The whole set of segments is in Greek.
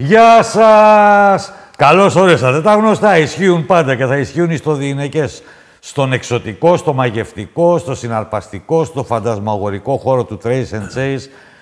Γεια σας! Καλώς ορίσατε. Τα γνωστά ισχύουν πάντα και θα ισχύουν στο διηνεκές, στον εξωτικό, στο μαγευτικό, στο συναρπαστικό, στο φαντασμαγορικό χώρο του Trace and Chase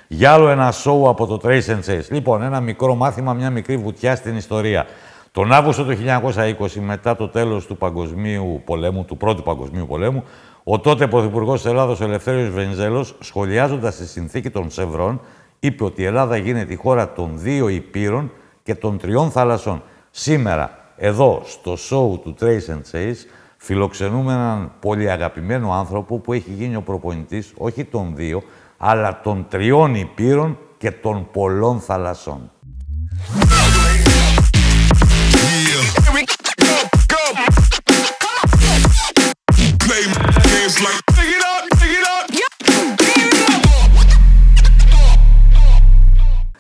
για άλλο ένα σόου από το Trace and Chase. Λοιπόν, ένα μικρό μάθημα, μια μικρή βουτιά στην ιστορία. Τον Αύγουστο του 1920, μετά το τέλος του Παγκοσμίου Πολέμου, του Πρώτου Παγκοσμίου Πολέμου, ο τότε Πρωθυπουργός της Ελλάδος, ο Ελευθέριος Βενιζέλος, σχολιάζοντας τη συνθήκη των Σευρών, είπε ότι η Ελλάδα γίνεται η χώρα των 2 υπήρων και των 3 θαλασσών. Σήμερα, εδώ, στο σόου του Trace and Chase, φιλοξενούμε έναν πολύ αγαπημένο άνθρωπο που έχει γίνει ο προπονητής, όχι των 2, αλλά των 3 υπήρων και των πολλών θαλασσών.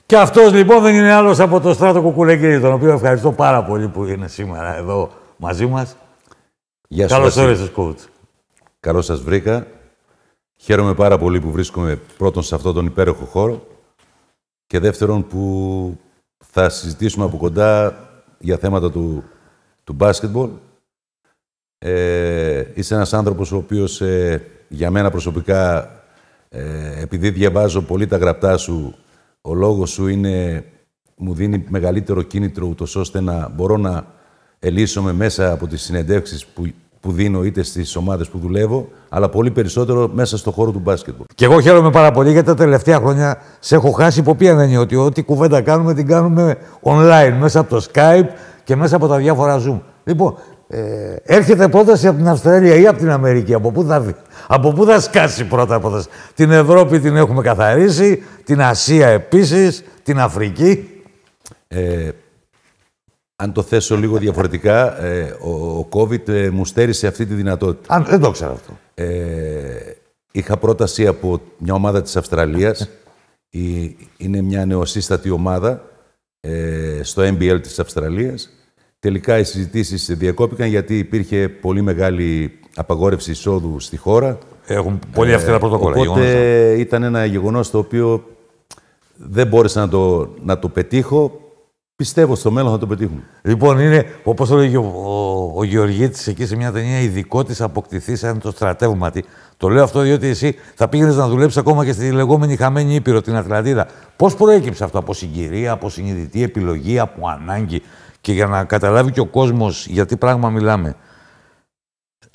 Και αυτός λοιπόν δεν είναι άλλος από το Στράτο Κουκουλεκκίδη, τον οποίο ευχαριστώ πάρα πολύ που είναι σήμερα εδώ μαζί μας. Γεια σου. Καλώς όρισες, coach. Καλώς σας βρήκα. Χαίρομαι πάρα πολύ που βρίσκομαι πρώτον σε αυτόν τον υπέροχο χώρο και δεύτερον που θα συζητήσουμε από κοντά για θέματα του μπάσκετμπολ. Είσαι ένας άνθρωπος ο οποίος για μένα προσωπικά, επειδή διαβάζω πολύ τα γραπτά σου, ο λόγος σου μου δίνει μεγαλύτερο κίνητρο ούτως ώστε να μπορώ να ελύσσομαι μέσα από τις συνεντεύξεις που δίνω είτε στις ομάδες που δουλεύω, αλλά πολύ περισσότερο μέσα στον χώρο του μπάσκετμπολ. Και εγώ χαίρομαι πάρα πολύ γιατί τα τελευταία χρόνια σε έχω χάσει υπό ποια έννοια, ότι ό,τι κουβέντα κάνουμε την κάνουμε online, μέσα από το Skype και μέσα από τα διάφορα Zoom. Λοιπόν, έρχεται πρόταση από την Αυστραλία ή από την Αμερική. Από πού θα σκάσει πρώτα πρόταση? Την Ευρώπη την έχουμε καθαρίσει, την Ασία επίσης, την Αφρική. Αν το θέσω λίγο διαφορετικά, ο COVID μου στέρισε αυτή τη δυνατότητα. Δεν το ξέρω αυτό. Είχα πρόταση από μια ομάδα της Αυστραλίας. Είναι μια νεοσύστατη ομάδα στο NBL της Αυστραλίας. Τελικά οι συζητήσεις διακόπηκαν γιατί υπήρχε πολύ μεγάλη απαγόρευση εισόδου στη χώρα. Έχουν πολύ αυστηρά πρωτοκόλλα. Οπότε ήταν ένα γεγονός το οποίο δεν μπόρεσα να το πετύχω. Πιστεύω στο μέλλον θα το πετύχουμε. Λοιπόν, είναι, όπως το λέγει ο Γεωργίτης εκεί σε μια ταινία, ειδικό της αποκτηθεί σαν το στρατεύματι. Το λέω αυτό διότι εσύ θα πήγαινες να δουλέψεις ακόμα και στη λεγόμενη χαμένη Ήπειρο, την Ατλαντίδα. Πώς προέκυψε αυτό? Από συγκυρία, από συνειδητή επιλογή, από ανάγκη? Και για να καταλάβει και ο κόσμος για τι πράγμα μιλάμε.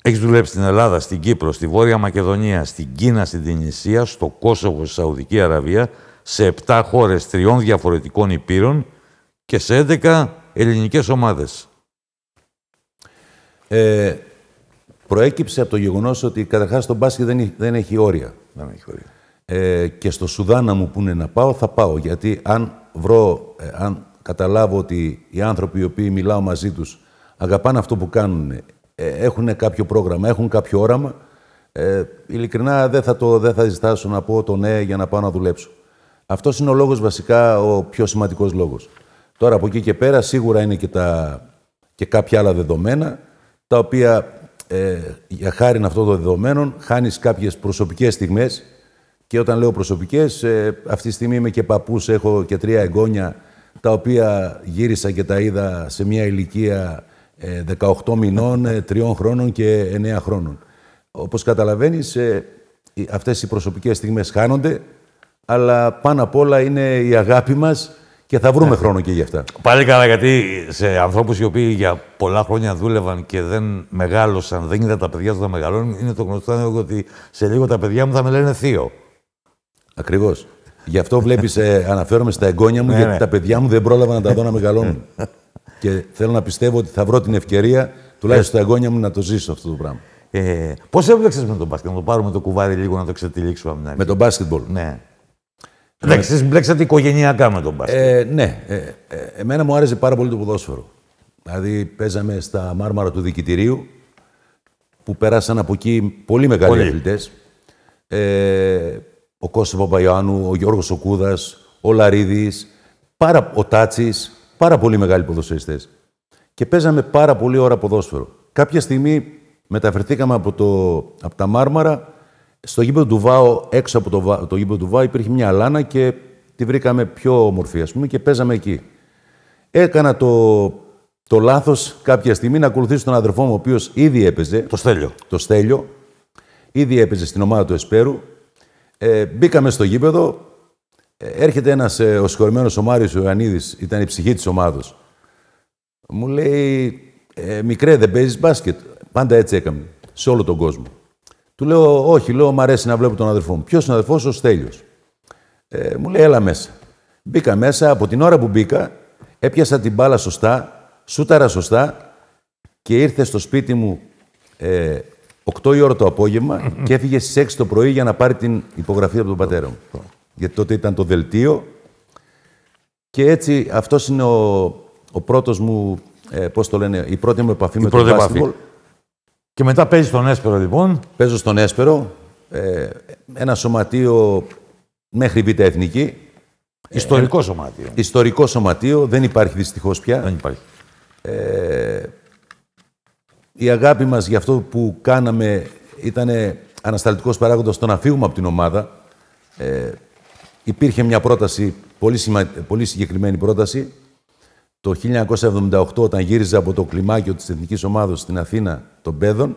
Έχεις δουλέψει στην Ελλάδα, στην Κύπρο, στη Βόρεια Μακεδονία, στην Κίνα, στην Τινησία, στο Κόσοβο, στη Σαουδική Αραβία, σε 7 χώρες 3 διαφορετικών υπήρων και σε 11 ελληνικές ομάδες. Προέκυψε από το γεγονός ότι καταρχάς το μπάσκετ δεν έχει όρια. Δεν έχει όρια. Και στο Σουδάνα μου πούνε να πάω, θα πάω. Γιατί αν καταλάβω ότι οι άνθρωποι οι οποίοι μιλάω μαζί τους αγαπάνε αυτό που κάνουν, έχουν κάποιο πρόγραμμα, έχουν κάποιο όραμα, ειλικρινά δεν θα ζητάσω να πω το ναι για να πάω να δουλέψω. Αυτός είναι ο λόγος, βασικά, ο πιο σημαντικός λόγος. Τώρα, από εκεί και πέρα, σίγουρα είναι και κάποια άλλα δεδομένα, τα οποία, για χάριν αυτών των δεδομένων, χάνεις κάποιες προσωπικές στιγμές. Και όταν λέω προσωπικές, αυτή τη στιγμή είμαι και παππούς, έχω και 3 εγγόνια, τα οποία γύρισα και τα είδα σε μια ηλικία 18 μηνών, 3 χρόνων και 9 χρόνων. Όπως καταλαβαίνεις, αυτές οι προσωπικές στιγμές χάνονται, αλλά πάνω απ' όλα είναι η αγάπη μας και θα βρούμε χρόνο και γι' αυτά. Πάλι καλά, γιατί σε ανθρώπους οι οποίοι για πολλά χρόνια δούλευαν και δεν μεγάλωσαν, δεν είδαν τα παιδιά τους να μεγαλώνουν, είναι το γνωστό ότι σε λίγο τα παιδιά μου θα με λένε θείο. Ακριβώς. Γι' αυτό βλέπεις, αναφέρομαι στα εγγόνια μου, γιατί τα παιδιά μου δεν πρόλαβαν να τα δω να μεγαλώνουν. Και θέλω να πιστεύω ότι θα βρω την ευκαιρία, τουλάχιστον στα εγγόνια μου, να το ζήσω αυτό το πράγμα. Πώς έμπλεξες με τον μπάσκετ? Να το πάρουμε το κουβάρι λίγο, να το ξετυλίξουμε. Με τον μπάσκετμπολ. Ναι. Εντάξει, εσείς μπλέξατε οικογενειακά με τον μπάσκετ. Ναι. Εμένα μου άρεσε πάρα πολύ το ποδόσφαιρο. Δηλαδή, παίζαμε στα Μάρμαρα του Δικητηρίου, που πέρασαν από εκεί πολύ μεγάλοι αθλητές. Ο Κώστας Παπαϊωάννου, ο Γιώργος ο Κούδας, ο Λαρίδης, ο Τάτσης, πάρα πολύ μεγάλοι ποδοσφαιριστές. Και παίζαμε πάρα πολύ ώρα ποδόσφαιρο. Κάποια στιγμή μεταφερθήκαμε από τα Μάρμαρα στο γήπεδο του ΒΑΟ. Έξω από το γήπεδο του ΒΑΟ υπήρχε μια λάνα και τη βρήκαμε πιο όμορφη, ας πούμε, και παίζαμε εκεί. Έκανα το λάθος κάποια στιγμή να ακολουθήσω τον αδερφό μου, ο οποίος ήδη έπαιζε. Το Στέλιο. Ήδη έπαιζε στην ομάδα του Εσπέρου. Μπήκαμε στο γήπεδο. Έρχεται ένας ο συγχωρημένος ο Μάριος Ιωαννίδης, ήταν η ψυχή της ομάδος. Μου λέει, μικρέ, δεν παίζεις μπάσκετ? Πάντα έτσι έκαμε, σε όλο τον κόσμο. Του λέω, όχι, λέω, μ' αρέσει να βλέπω τον αδερφό μου. Ποιος είναι ο αδερφός? Ο Στέλιος. Μου λέει, έλα μέσα. Μπήκα μέσα, από την ώρα που μπήκα, έπιασα την μπάλα σωστά, σούταρα σωστά και ήρθε στο σπίτι μου 8 η ώρα το απόγευμα και έφυγε στις 6 το πρωί για να πάρει την υπογραφή από τον πατέρα μου. Γιατί τότε ήταν το δελτίο. Και έτσι αυτός είναι ο πρώτος μου, πώς το λένε, η πρώτη μου επαφή με το μπάσκετμπολ. Και μετά παίζεις στον Έσπερο, λοιπόν. Παίζω στον Έσπερο, ένα σωματείο μέχρι Β' Εθνική. Ιστορικό σωματείο. Ιστορικό σωματείο, δεν υπάρχει δυστυχώς πια. Δεν υπάρχει. Η αγάπη μας για αυτό που κάναμε ήταν ανασταλτικός παράγοντας στο να φύγουμε από την ομάδα. Υπήρχε μια πρόταση, πολύ συγκεκριμένη πρόταση. Το 1978, όταν γύριζα από το κλιμάκιο της Εθνικής Ομάδος στην Αθήνα των Πέδων,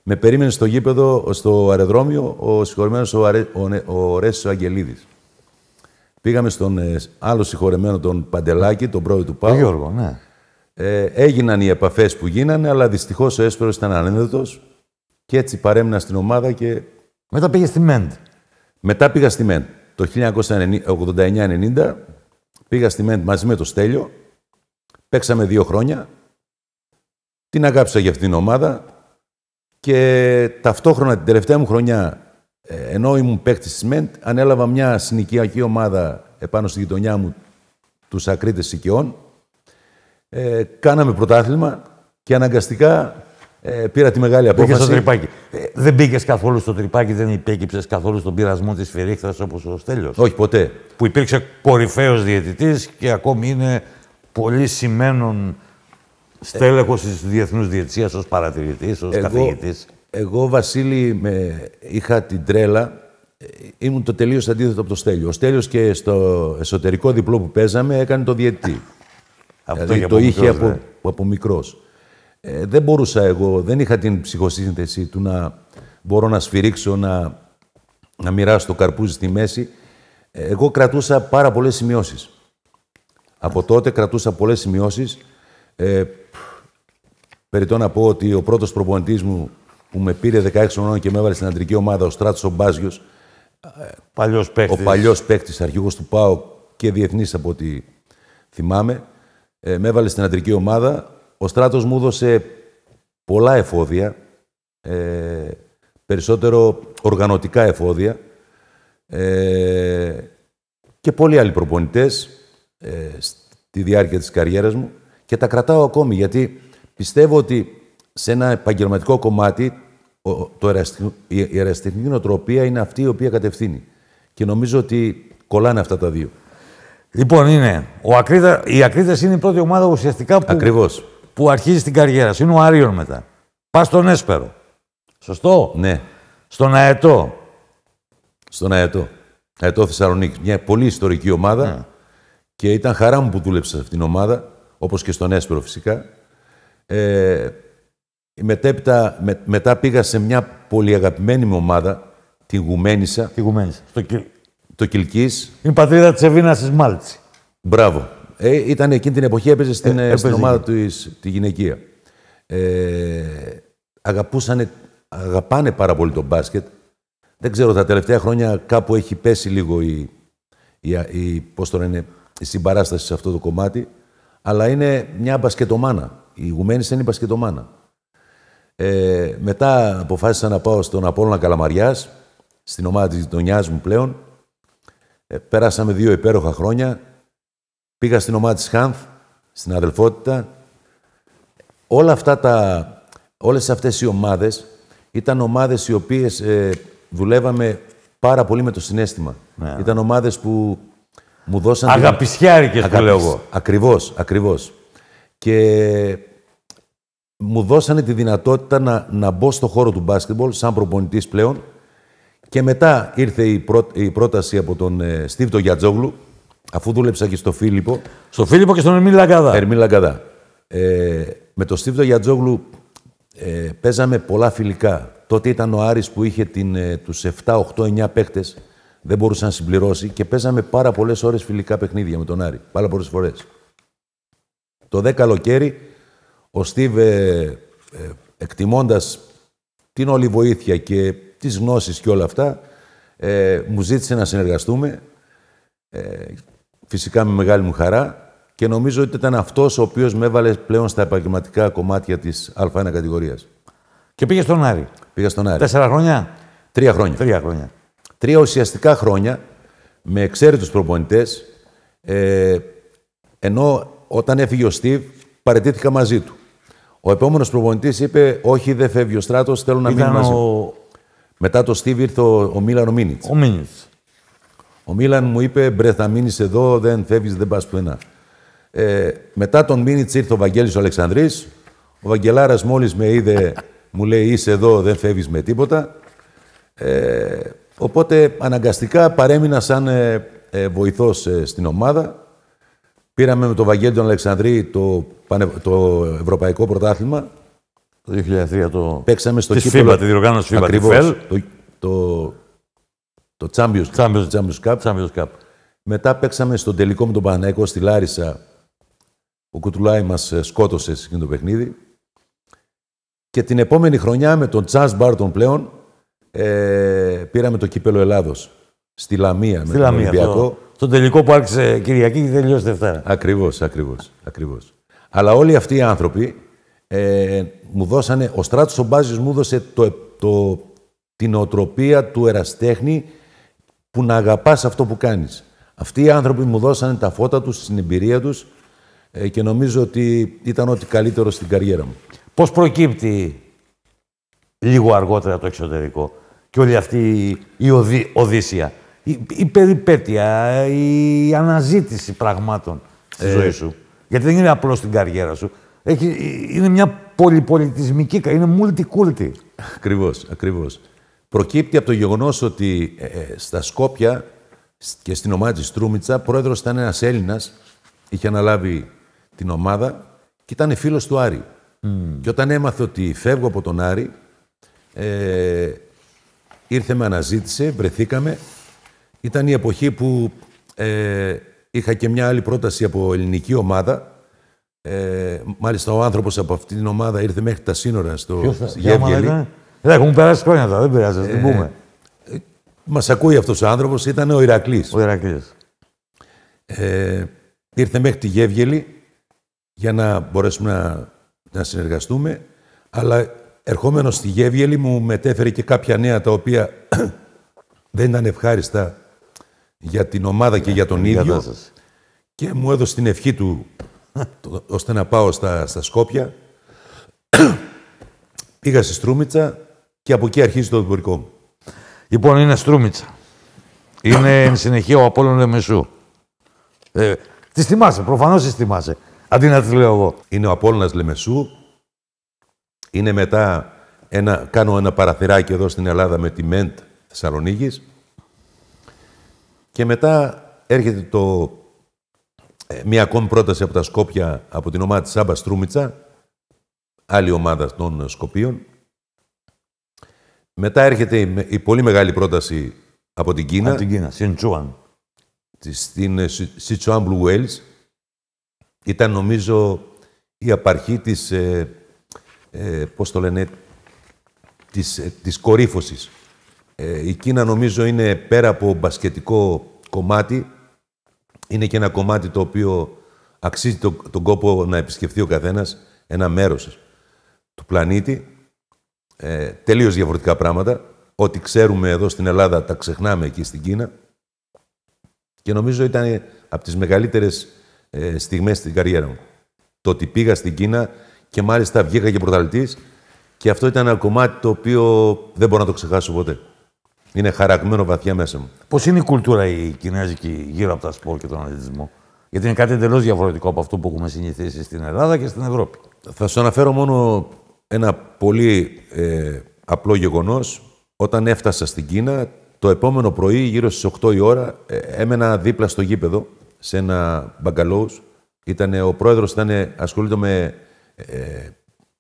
με περίμενε στο γήπεδο, στο αεροδρόμιο, ο συγχωρημένος ο Ρέσης ο Αγγελίδης. Πήγαμε στον άλλο συγχωρεμένο, τον Παντελάκη, τον πρόεδρο του ΠΑΟ. Γιώργο, ναι. Έγιναν οι επαφές που γίνανε, αλλά δυστυχώς ο Έσπερος ήταν ανένδοτος και έτσι παρέμεινα στην ομάδα και... Μετά πήγε στη ΜΕΝΤ. Μετά πήγα στη ΜΕΝΤ. Το 1989-90 πήγα στη ΜΕΝΤ μαζί με το Στέλιο. Παίξαμε 2 χρόνια. Την αγάπησα για αυτήν την ομάδα και ταυτόχρονα την τελευταία μου χρονιά, ενώ ήμουν παίκτης της ΜΕΝΤ, ανέλαβα μια συνοικιακή ομάδα επάνω στη γειτονιά μου, τους Ακρίτες Σικαιών. Κάναμε πρωτάθλημα και αναγκαστικά πήρα τη μεγάλη απόφαση. Πήγες στο τρυπάκι. Δεν πήγες καθόλου στο τρυπάκι, δεν υπέκυψες καθόλου στον πειρασμό της σφυρίχτας όπως ο Στέλιος? Όχι, ποτέ. Που υπήρξε κορυφαίος διαιτητής και ακόμη είναι πολύ σημαίνον στέλεχος της διεθνούς διαιτησίας ως παρατηρητής, ως καθηγητής. Εγώ, Βασίλη, είχα την τρέλα. Ήμουν το τελείως αντίθετο από το Στέλιο. Ο Στέλιος και στο εσωτερικό διπλό που παίζαμε έκανε το διαιτητή. Αυτό δηλαδή, το είχε από μικρός. Δεν μπορούσα εγώ, δεν είχα την ψυχοσύνθεση του να μπορώ να σφυρίξω, να μοιράσω το καρπούζι στη μέση. Εγώ κρατούσα πάρα πολλές σημειώσεις. Από τότε κρατούσα πολλές σημειώσεις. Περιττό να πω ότι ο πρώτος προπονητής μου που με πήρε 16 χρονών και με έβαλε στην αντρική ομάδα, ο Στράτος ο Μπάζιος, ο παλιός παίκτης, αρχηγός του ΠΑΟ και διεθνής από ό,τι θυμάμαι, με έβαλε στην αντρική ομάδα. Ο Στράτος μου έδωσε πολλά εφόδια, περισσότερο οργανωτικά εφόδια και πολλοί άλλοι προπονητές στη διάρκεια της καριέρας μου και τα κρατάω ακόμη, γιατί πιστεύω ότι σε ένα επαγγελματικό κομμάτι η ερασιτεχνική νοοτροπία είναι αυτή η οποία κατευθύνει. Και νομίζω ότι κολλάνε αυτά τα δύο. Λοιπόν, οι Ακρίτες είναι η πρώτη ομάδα ουσιαστικά που αρχίζει την καριέρα σου. Είναι ο Άριον μετά. Πας στον Έσπερο. Σωστό? Ναι. Στον Αετό. Στον Αετό. Αετό Θεσσαλονίκη. Μια πολύ ιστορική ομάδα. Ναι. Και ήταν χαρά μου που δούλεψα σε αυτήν την ομάδα, όπως και στον Έσπερο φυσικά. Μετά πήγα σε μια πολύ αγαπημένη μου ομάδα, τη Γουμένισσα. Το Κιλκής. Είναι πατρίδα της Εβίνας της Μάλτσι. Μπράβο. Ήταν εκείνη την εποχή, έπαιζε στην ομάδα του τη γυναικεία. Αγαπάνε πάρα πολύ το μπάσκετ. Δεν ξέρω, τα τελευταία χρόνια κάπου έχει πέσει λίγο η συμπαράσταση σε αυτό το κομμάτι. Αλλά είναι μια μπασκετομάνα. Η Γουμένισσα είναι η μπασκετομάνα. Μετά αποφάσισα να πάω στον Απόλλωνα Καλαμαριάς, στην ομάδα της γειτονιάς μου πλέον. Πέρασαμε 2 υπέροχα χρόνια. Πήγα στην ομάδα της Χάνθ, στην αδελφότητα. Όλες αυτές οι ομάδες ήταν ομάδες οι οποίες δουλεύαμε πάρα πολύ με το συναίσθημα. Ναι. Ήταν ομάδες που μου δώσαν... Αγαπησιάρικες που λέω εγώ. Ακριβώς. Και μου δώσανε τη δυνατότητα να μπω στο χώρο του μπάσκετμπολ σαν προπονητής πλέον. Και μετά ήρθε η πρόταση από τον Στίβτο Γιατζόγλου, αφού δούλεψα και στο Φίλιππο. Στο Φίλιππο και στον Ερμή Λαγκαδά. Ερμή Λαγκαδά. Με τον Στίβδο Γιατζόγλου παίζαμε πολλά φιλικά. Τότε ήταν ο Άρης που είχε τους 7, 8, 9 παίχτες. Δεν μπορούσε να συμπληρώσει και παίζαμε πάρα πολλές ώρες φιλικά παιχνίδια με τον Άρη. Πάρα πολλές φορές. Το 10 καλοκαίρι, ο Στίβ, εκτιμώντας την όλη βοήθεια και τις γνώσεις και όλα αυτά, μου ζήτησε να συνεργαστούμε. Φυσικά με μεγάλη μου χαρά και νομίζω ότι ήταν αυτός ο οποίος με έβαλε πλέον στα επαγγελματικά κομμάτια της Α1 κατηγορίας. Και πήγε στον Άρη. Πήγα στον Άρη. 4 χρόνια. 3 χρόνια. 3 χρόνια. 3 ουσιαστικά χρόνια με εξαίρετους προπονητές, ενώ όταν έφυγε ο Στίβ παραιτήθηκα μαζί του. Ο επόμενος προπονητής είπε όχι, δεν φεύγει ο Στράτος, θέλω να μείνει μαζί. Μετά το Στίβ ήρθε ο Μίλαν Μίνιτς. Ο Μίνιτς. Ο Μίλαν μου είπε μπρε, θα μείνεις εδώ, δεν φεύγεις, δεν πας πουθενά. Μετά τον Μίνιτς ήρθε ο Βαγγέλης ο Αλεξανδρής. Ο Βαγγελάρας μόλις με είδε, μου λέει είσαι εδώ, δεν φεύγεις με τίποτα. Οπότε αναγκαστικά παρέμεινα σαν βοηθός στην ομάδα. Πήραμε με τον Βαγγέλη τον Αλεξανδρή το Ευρωπαϊκό Πρωτάθλημα. Το 2003 παίξαμε στο κύπελλο. Τη διοργάνωση FIBA. Ακριβώς. Το Champions Cup. Μετά παίξαμε στο τελικό με τον Παναθηναϊκό στη Λάρισα. Ο Κουτουλάι μας σκότωσε σε εκείνο το παιχνίδι. Και την επόμενη χρονιά με τον Τσάρλς Μπάρτον πλέον πήραμε το κύπελλο Ελλάδος. Στη Λαμία με τον Ολυμπιακό. Στον τελικό που άρχισε Κυριακή και τελειώσει Δευτέρα. Ακριβώς. Αλλά όλοι αυτοί οι άνθρωποι μου δώσανε, ο Στράτος ο Μπάζιος μου έδωσε την οτροπία του εραστέχνη που να αγαπάς αυτό που κάνεις. Αυτοί οι άνθρωποι μου δώσανε τα φώτα τους, την εμπειρία τους και νομίζω ότι ήταν ό,τι καλύτερο στην καριέρα μου. Πώς προκύπτει λίγο αργότερα το εξωτερικό και όλη αυτή η οδύσσια, η περιπέτεια, η αναζήτηση πραγμάτων στη ζωή σου. Γιατί δεν είναι απλώς στην καριέρα σου. Είναι μια πολυπολιτισμική, είναι multi-culti. Ακριβώς. Προκύπτει από το γεγονός ότι στα Σκόπια και στην ομάδα της Στρούμιτσα, πρόεδρος ήταν ένας Έλληνας, είχε αναλάβει την ομάδα και ήταν φίλος του Άρη. Και όταν έμαθε ότι φεύγω από τον Άρη, ήρθε με αναζήτησε, βρεθήκαμε. Ήταν η εποχή που είχα και μια άλλη πρόταση από ελληνική ομάδα. Μάλιστα ο άνθρωπος από αυτή την ομάδα ήρθε μέχρι τα σύνορα στο Γεύγελη. Έχουν περάσει χρόνια τώρα, δεν πειράζει, την πούμε. Μας ακούει αυτός ο άνθρωπος, ήταν ο Ηρακλής. Ήρθε μέχρι τη Γεύγελη για να μπορέσουμε να συνεργαστούμε, αλλά ερχόμενος στη Γεύγελη μου μετέφερε και κάποια νέα τα οποία δεν ήταν ευχάριστα για την ομάδα και για τον ίδιο και μου έδωσε την ευχή του ώστε να πάω στα Σκόπια. Πήγα στη Στρούμιτσα και από εκεί αρχίζει το εμπορικό μου. Λοιπόν, είναι Στρούμιτσα. Είναι εν συνεχεία ο Απόλλων Λεμεσού. Τις θυμάσαι, προφανώς τις θυμάσαι. Αντί να τις λέω εγώ. Είναι ο Απόλλωνας Λεμεσού. Είναι μετά κάνω ένα παραθυράκι εδώ στην Ελλάδα με τη ΜΕΝΤ Θεσσαλονίκης. Και μετά έρχεται μια ακόμη πρόταση από τα Σκόπια, από την ομάδα της Σάμπα Στρούμιτσα, άλλη ομάδα των Σκοπίων. Μετά έρχεται η πολύ μεγάλη πρόταση από την Κίνα. Από την Κίνα, Σιντσουάν. Στην Σιτσουάν Blue Whales. Ήταν, νομίζω, η απαρχή της, πώς το λένε, της κορύφωσης. Η Κίνα, νομίζω, είναι πέρα από μπασκετικό κομμάτι, είναι και ένα κομμάτι το οποίο αξίζει τον κόπο να επισκεφθεί ο καθένας, ένα μέρος του πλανήτη. Τελείως διαφορετικά πράγματα. Ό,τι ξέρουμε εδώ στην Ελλάδα τα ξεχνάμε εκεί στην Κίνα. Και νομίζω ήταν από τις μεγαλύτερες στιγμές στην καριέρα μου. Το ότι πήγα στην Κίνα και μάλιστα βγήκα και πρωταθλητής και αυτό ήταν ένα κομμάτι το οποίο δεν μπορώ να το ξεχάσω ποτέ. Είναι χαραγμένο βαθιά μέσα μου. Πώς είναι η κουλτούρα η κινέζικη γύρω από τα σπορ και τον αθλητισμό? Γιατί είναι κάτι εντελώς διαφορετικό από αυτό που έχουμε συνηθίσει στην Ελλάδα και στην Ευρώπη. Θα σου αναφέρω μόνο ένα πολύ απλό γεγονός. Όταν έφτασα στην Κίνα, το επόμενο πρωί, γύρω στις 8 η ώρα, έμενα δίπλα στο γήπεδο σε ένα μπαγκαλόους. Ο πρόεδρος ασχολείται με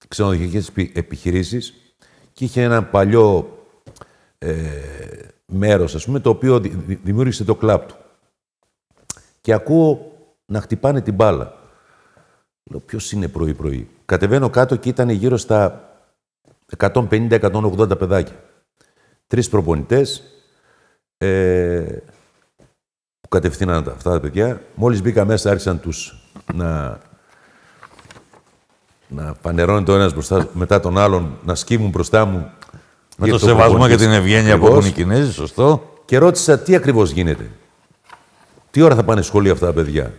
ξενοδοχειακές επιχειρήσεις και είχε ένα παλιό μέρος, ας πούμε, το οποίο δημιούργησε το κλαμπ του. Και ακούω να χτυπάνε την μπάλα. Λέω, ποιος είναι πρωί-πρωί. Κατεβαίνω κάτω και ήταν γύρω στα 150-180 παιδάκια. 3 προπονητές που κατευθύναν αυτά τα παιδιά. Μόλις μπήκα μέσα, άρχισαν να φανερώνουν το ένας μετά τον άλλον, να σκύβουν μπροστά μου. Με το σεβασμό και την ευγένεια που έχουν οι Κινέζοι, σωστό. Και ρώτησα τι ακριβώς γίνεται. Τι ώρα θα πάνε σχολείο αυτά τα παιδιά.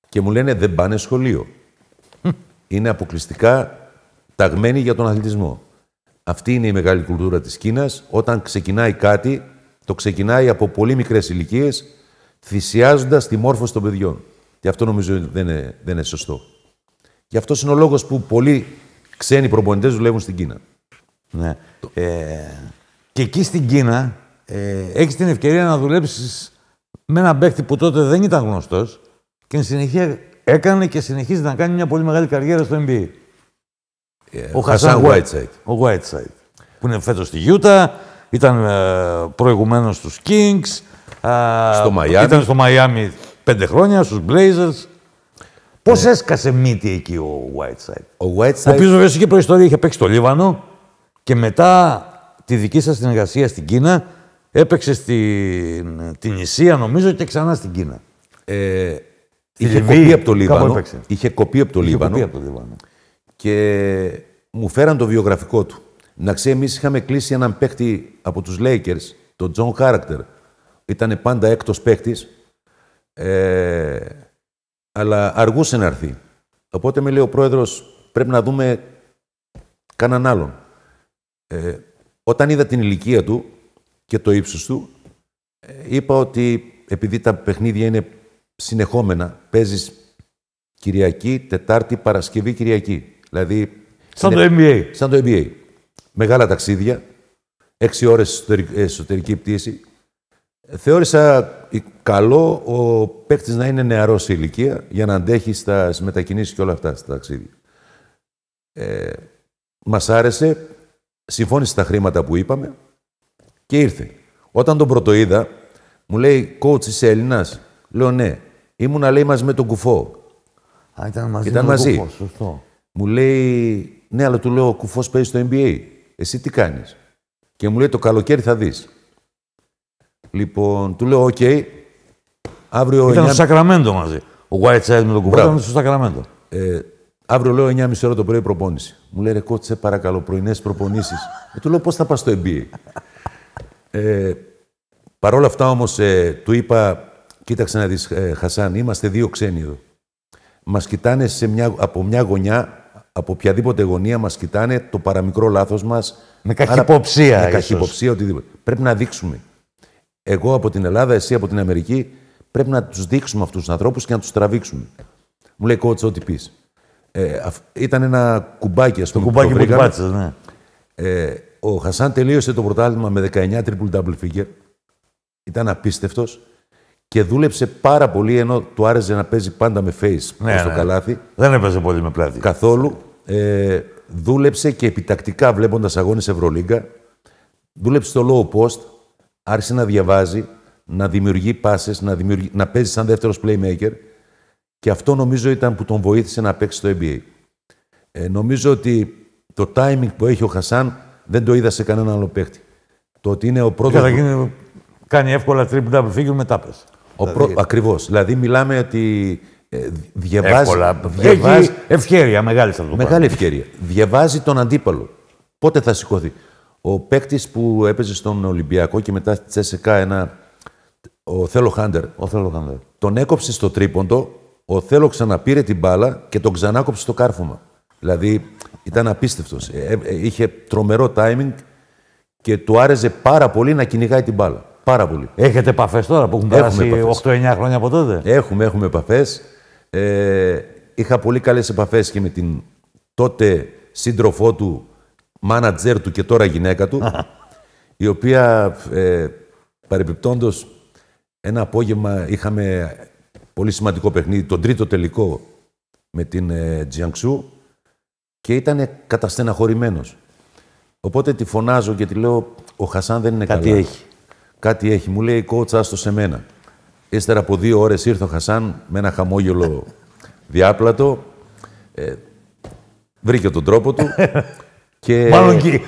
Και μου λένε δεν πάνε σχολείο. Είναι αποκλειστικά ταγμένοι για τον αθλητισμό. Αυτή είναι η μεγάλη κουλτούρα της Κίνας. Όταν ξεκινάει κάτι, το ξεκινάει από πολύ μικρές ηλικίες, θυσιάζοντας τη μόρφωση των παιδιών. Και αυτό νομίζω δεν είναι σωστό. Γι' αυτό είναι ο λόγος που πολλοί ξένοι προπονητές δουλεύουν στην Κίνα. Ναι. Και εκεί στην Κίνα έχεις την ευκαιρία να δουλέψεις με έναν παίκτη που τότε δεν ήταν γνωστός και εν συνεχεία έκανε και συνεχίζει να κάνει μια πολύ μεγάλη καριέρα στο NBA. Ο Χασάν Whiteside. Ο Whiteside. Που είναι φέτος στη Utah, ήταν προηγουμένως στους Kings. Στο Miami. Ήταν στο Miami 5 χρόνια, στους Blazers. Πώς έσκασε μύτη εκεί ο Whiteside. Ο οποίος βεβαίως είχε προϊστορία, είχε παίξει στο Λίβανο και μετά τη δική σας συνεργασία στην Κίνα έπαιξε στην Ισία, νομίζω, και ξανά στην Κίνα. Είχε κοπεί από το Λίβανο. Είχε κοπεί από το Λίβανο. Και μου φέραν το βιογραφικό του. Να ξέρει, εμείς είχαμε κλείσει έναν παίκτη από τους Lakers, τον John Character. Ήταν πάντα έκτος παίκτης, αλλά αργούσε να έρθει. Οπότε με λέει ο πρόεδρος, πρέπει να δούμε κανέναν άλλον. Όταν είδα την ηλικία του και το ύψος του, είπα ότι επειδή τα παιχνίδια είναι συνεχόμενα, παίζεις Κυριακή, Τετάρτη, Παρασκευή, Κυριακή. Δηλαδή, σαν το NBA. Σαν το NBA. Μεγάλα ταξίδια, 6 ώρες εσωτερική πτήση. Θεώρησα καλό ο παίκτης να είναι νεαρός σε ηλικία για να αντέχει στις μετακινήσεις και όλα αυτά στα ταξίδια. Μας άρεσε, συμφώνησε στα χρήματα που είπαμε και ήρθε. Όταν τον πρωτοείδα, μου λέει, coach, είσαι Έλληνας? Λέω, ναι. Ήμουνα, λέει, μαζί με τον Κουφό. Ήταν μαζί. Κουφό, σωστό. Μου λέει, ναι, αλλά του λέω, ο Κουφός παίζει στο NBA. Εσύ τι κάνεις? Και μου λέει, το καλοκαίρι θα δεις. Λοιπόν, του λέω, οκ. Αύριο ήταν στο Σακραμέντο μαζί. Ο Whiteside με τον Κουφό ήταν στο Σακραμέντο. Αύριο, λέω, 9.30 ώρα το πρωί προπόνηση. Μου λέει, ρε κότσε, παρακαλώ, πρωινές προπονήσεις. Του λέω, πώς θα πας στο NBA. Παρ' όλα αυτά όμως, του είπα, κοίταξε να δεις, Χασάν, είμαστε 2 ξένοι εδώ. Μας κοιτάνε από μια γωνιά, από οποιαδήποτε γωνία μας κοιτάνε το παραμικρό λάθος μας. Με καχυποψία. Με καχυποψία, οτιδήποτε. Πρέπει να δείξουμε. Εγώ από την Ελλάδα, εσύ από την Αμερική, πρέπει να τους δείξουμε αυτούς τους ανθρώπους και να τους τραβήξουμε. Μου λέει, coach, ό,τι πεις. Ήταν ένα κουμπάκι, ας πούμε. Το κουμπάκι που πάτησες, ναι. Ο Χασάν τελείωσε το πρωτάθλημα με 19 triple-double figure. Ήταν απίστευτος και δούλεψε πάρα πολύ, ενώ του άρεσε να παίζει πάντα με face στο καλάθι. Δεν έπαιζε πολύ με πλάτη. Καθόλου. Δούλεψε και επιτακτικά, βλέποντας αγώνες Ευρωλίγκα, δούλεψε στο low post, άρχισε να διαβάζει, να δημιουργεί πάσες, να παίζει σαν δεύτερος playmaker και αυτό νομίζω ήταν που τον βοήθησε να παίξει στο NBA. Νομίζω ότι το timing που έχει ο Χασάν δεν το είδα σε κανέναν άλλο παίκτη. Το ότι είναι ο πρώτος... Κάνει εύκολα triple-double figure με τάπες. Ακριβώς. Δηλαδή μιλάμε ότι διαβάζει... Έχει ευκαιρία, μεγάλη θα το πάρει. Μεγάλη ευκαιρία. Διαβάζει τον αντίπαλο. Πότε θα σηκωθεί. Ο παίκτης που έπαιζε στον Ολυμπιακό και μετά στη Τσέσεκα ο Θέλω Χάντερ. Τον έκοψε στο τρίποντο, ο Θέλω ξαναπήρε την μπάλα και τον ξανάκοψε στο κάρφωμα. Δηλαδή ήταν απίστευτος. Είχε τρομερό timing και του άρεσε πάρα πολύ να κυνηγάει την μπάλα. Πάρα πολύ. Έχετε επαφές τώρα που έχουν περάσει 8-9 χρόνια από τότε? Έχουμε επαφές. Είχα πολύ καλές επαφές και με την τότε σύντροφό του, μάνατζερ του και τώρα γυναίκα του, η οποία παρεμπιπτόντως ένα απόγευμα είχαμε πολύ σημαντικό παιχνίδι, τον τρίτο τελικό με την Jiangsu και ήταν καταστεναχωρημένος. Οπότε τη φωνάζω και τη λέω, ο Χασάν δεν είναι καλά. Κάτι έχει. Κάτι έχει. Μου λέει, coach, άστο σε μένα. Ύστερα από 2 ώρες ήρθε ο Χασάν με ένα χαμόγελο διάπλατο. Βρήκε τον τρόπο του. Και... Μάλλον και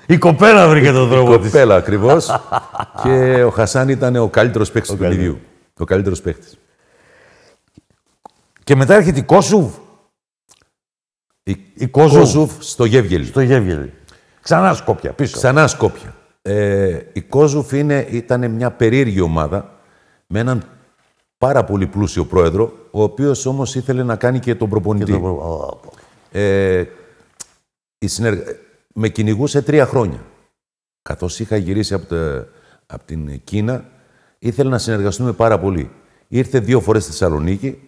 η κοπέλα βρήκε τον τρόπο της. Η κοπέλα, ακριβώς. Και ο Χασάν ήταν ο καλύτερος παίκτης του παιχνιδιού. Ο καλύτερος παίκτης. Και μετά έρχεται η Κόσουβ. Η Κόσουβ στο Γεύγελι. Στο Γεύγελι. Ξανά Σκόπια, πίσω. Ξανά Σκόπια. Η Κόσουβ ήταν μια περίεργη ομάδα με έναν πάρα πολύ πλούσιο πρόεδρο, ο οποίος όμως ήθελε να κάνει και τον προπονητή. Με κυνηγούσε 3 χρόνια. Καθώς είχα γυρίσει από την Κίνα, ήθελε να συνεργαστούμε πάρα πολύ. Ήρθε 2 φορές στη Θεσσαλονίκη.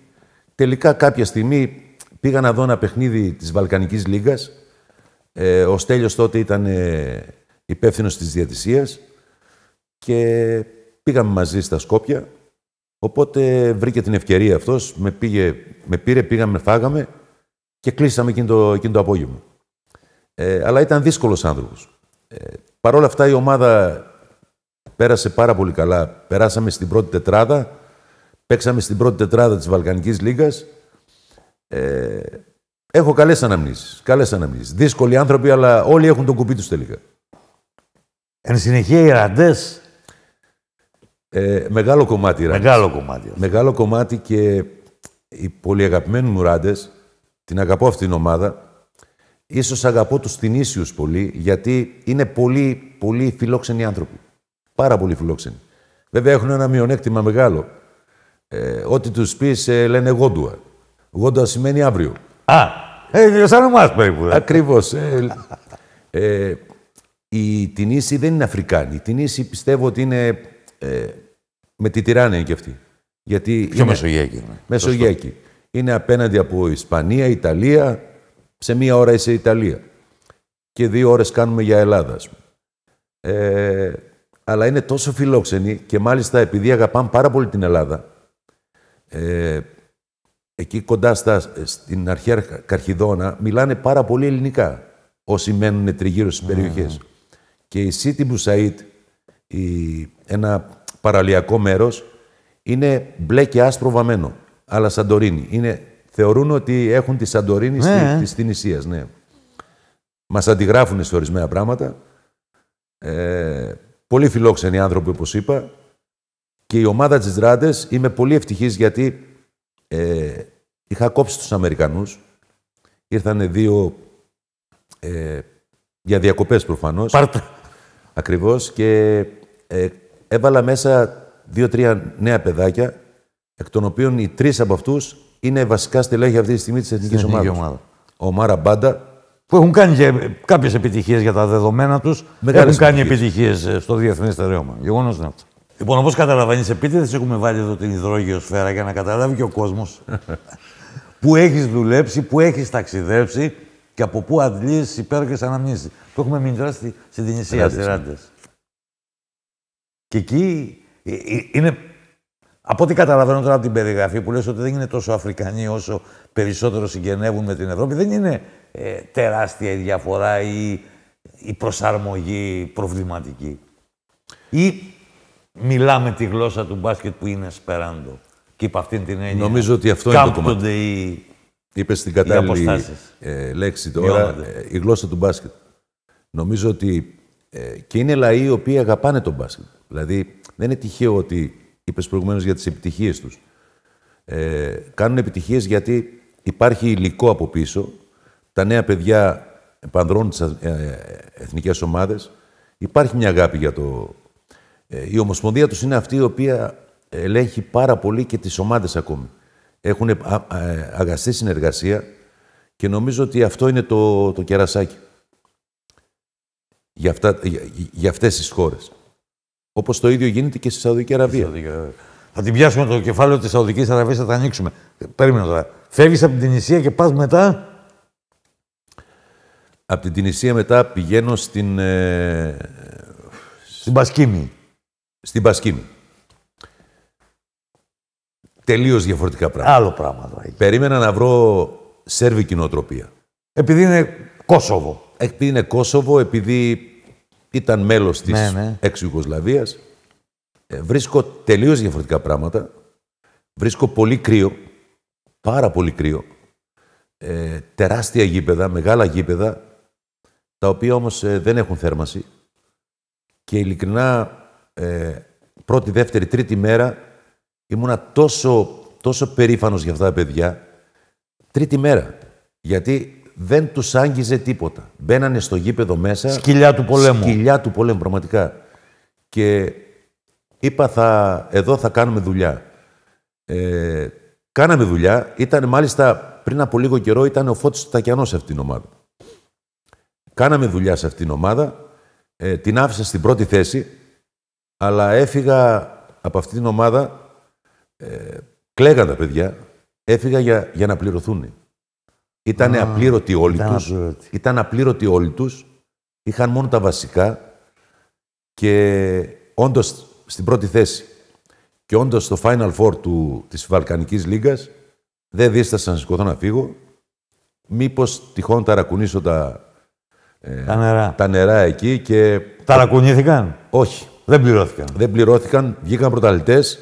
Τελικά κάποια στιγμή πήγα να δω ένα παιχνίδι της Βαλκανικής Λίγκας. Ο Στέλιος τότε ήταν υπεύθυνος της διαιτησίας και πήγαμε μαζί στα Σκόπια. Οπότε βρήκε την ευκαιρία αυτός, με πήρε, πήγαμε, φάγαμε και κλείσαμε εκείνο το απόγευμα. Αλλά ήταν δύσκολος άνθρωπος. Παρ' όλα αυτά η ομάδα πέρασε πάρα πολύ καλά. Περάσαμε στην πρώτη τετράδα, παίξαμε στην πρώτη τετράδα της Βαλκανικής Λίγκας. Έχω καλές αναμνήσεις. Δύσκολοι άνθρωποι, αλλά όλοι έχουν τον κουπί τους τελικά. Εν συνεχεία οι ραντές. Μεγάλο κομμάτι. Μεγάλο κομμάτι και οι πολύ αγαπημένοι μου ράντες, την αγαπώ αυτήν την ομάδα. Ίσως αγαπώ τους Τινήσιους πολύ, γιατί είναι πολύ, πολύ φιλόξενοι άνθρωποι. Πάρα πολύ φιλόξενοι. Βέβαια έχουν ένα μειονέκτημα μεγάλο. Ό,τι τους πεις λένε γόντουα. Γόντουα σημαίνει αύριο. Σαν εμάς περίπου. Ακριβώς. Οι Τινήσιοι δεν είναι Αφρικάνοι. Οι Τινήσιοι πιστεύω ότι είναι με τη τυράννια κι αυτοί. Γιατί πιο μεσογειακοί. Μεσογειακοί. Είναι απέναντι από Ισπανία, Ιταλία. Σε 1 ώρα είσαι Ιταλία. Και 2 ώρες κάνουμε για Ελλάδα, ας πούμε. Αλλά είναι τόσο φιλόξενοι και μάλιστα επειδή αγαπάνε πάρα πολύ την Ελλάδα, εκεί κοντά στην αρχαία Καρχιδόνα μιλάνε πάρα πολύ ελληνικά όσοι μένουν τριγύρω στις περιοχές. Και η Σίτι Μπουσαΐτ, ένα παραλιακό μέρος, είναι μπλε και άσπρο βαμμένο, αλλά Σαντορίνη. Θεωρούν ότι έχουν τη Σαντορίνη της Τινησίας. Ναι. Μας αντιγράφουν σε ορισμένα πράγματα. Πολύ φιλόξενοι άνθρωποι, όπως είπα. Και η ομάδα της Ράντες είμαι πολύ ευτυχής γιατί είχα κόψει τους Αμερικανούς. Ήρθανε 2 για διακοπές προφανώς. Ακριβώς. Και έβαλα μέσα 2-3 νέα παιδάκια, εκ των οποίων οι 3 από αυτούς είναι βασικά στελέχη αυτή τη στιγμή της εθνικής ομάδας. Ο Μάρα Μπάντα. Που έχουν κάνει και κάποιες επιτυχίες για τα δεδομένα τους. Έχουν κάνει επιτυχίες στο διεθνές στερέωμα. Γεγονός είναι αυτό. Λοιπόν, όπως καταλαβαίνεις, επίτηδες έχουμε βάλει εδώ την υδρόγειο σφαίρα για να καταλάβει και ο κόσμος που έχεις δουλέψει, που έχεις ταξιδέψει και από πού αντλείς υπέροχες αναμνήσεις. Το έχουμε μοιράσει στην Τινησία, στις Ράντες. Και εκεί είναι. Από ό,τι καταλαβαίνω τώρα από την περιγραφή που λες ότι δεν είναι τόσο Αφρικανοί όσο περισσότερο συγγενεύουν με την Ευρώπη, δεν είναι τεράστια η διαφορά ή η προσαρμογή προβληματική. Ή μιλάμε τη γλώσσα του μπάσκετ που είναι εσπεράντο. Και υπ' αυτήν την έννοια. Νομίζω ότι αυτό είναι το κομμάτι. Είπες την κατάλληλη λέξη τώρα, η γλώσσα του μπάσκετ. Νομίζω ότι και είναι λαοί οι οποίοι αγαπάνε τον μπάσκετ. Δηλαδή δεν είναι τυχαίο ότι είπες προηγουμένως για τις επιτυχίες τους. Κάνουν επιτυχίες γιατί υπάρχει υλικό από πίσω. Τα νέα παιδιά επανδρώνουν τις εθνικές ομάδες. Υπάρχει μια αγάπη για το... Η ομοσπονδία τους είναι αυτή η οποία ελέγχει πάρα πολύ και τις ομάδες ακόμη. Έχουν αγαστή συνεργασία και νομίζω ότι αυτό είναι το κερασάκι για αυτές τις χώρες. Όπως το ίδιο γίνεται και στη Σαουδική Αραβία. Θα την πιάσουμε το κεφάλαιο της Σαουδικής Αραβίας, θα τα ανοίξουμε. Περίμενε τώρα. Φεύγεις από την Τινησία και πας μετά. Από την Τινησία μετά πηγαίνω στην Πασκίμη. Στην Πασκίμη. τελείως διαφορετικά πράγματα. Άλλο πράγμα τώρα. Περίμενα να βρω σέρβικη νοοτροπία. Επειδή είναι Κόσοβο. Επειδή είναι Κόσοβο, επειδή ήταν μέλος της εξ-Ιουγκοσλαβίας, βρίσκω τελείως διαφορετικά πράγματα. Βρίσκω πολύ κρύο, πάρα πολύ κρύο. Τεράστια γήπεδα, μεγάλα γήπεδα, τα οποία όμως δεν έχουν θέρμανση. Και ειλικρινά, πρώτη, δεύτερη, τρίτη μέρα ήμουνα τόσο περήφανος για αυτά τα παιδιά. Τρίτη μέρα. Γιατί δεν τους άγγιζε τίποτα. Μπαίνανε στο γήπεδο μέσα. Σκυλιά του πολέμου. Σκυλιά του πολέμου, πραγματικά. Και είπα, εδώ θα κάνουμε δουλειά. Κάναμε δουλειά. Ήταν μάλιστα πριν από λίγο καιρό, ήταν ο Φώτης Τακιανός σε αυτήν την ομάδα. Κάναμε δουλειά σε αυτήν την ομάδα. Την άφησα στην πρώτη θέση, αλλά έφυγα από αυτήν την ομάδα. Κλαίγαν τα παιδιά. Έφυγα για να πληρωθούν. Ήταν απλήρωτοι όλοι τους. Ήταν απλήρωτοι όλοι τους. Είχαν μόνο τα βασικά. Και όντως στην πρώτη θέση και όντως στο Final Four της Βαλκανικής Λίγκας δεν δίστασα να σηκωθώ να φύγω. Μήπως τυχόν ταρακουνήσω τα νερά εκεί και... Ταρακουνήθηκαν? Όχι. Δεν πληρώθηκαν. Δεν πληρώθηκαν. Βγήκαν πρωταθλητές.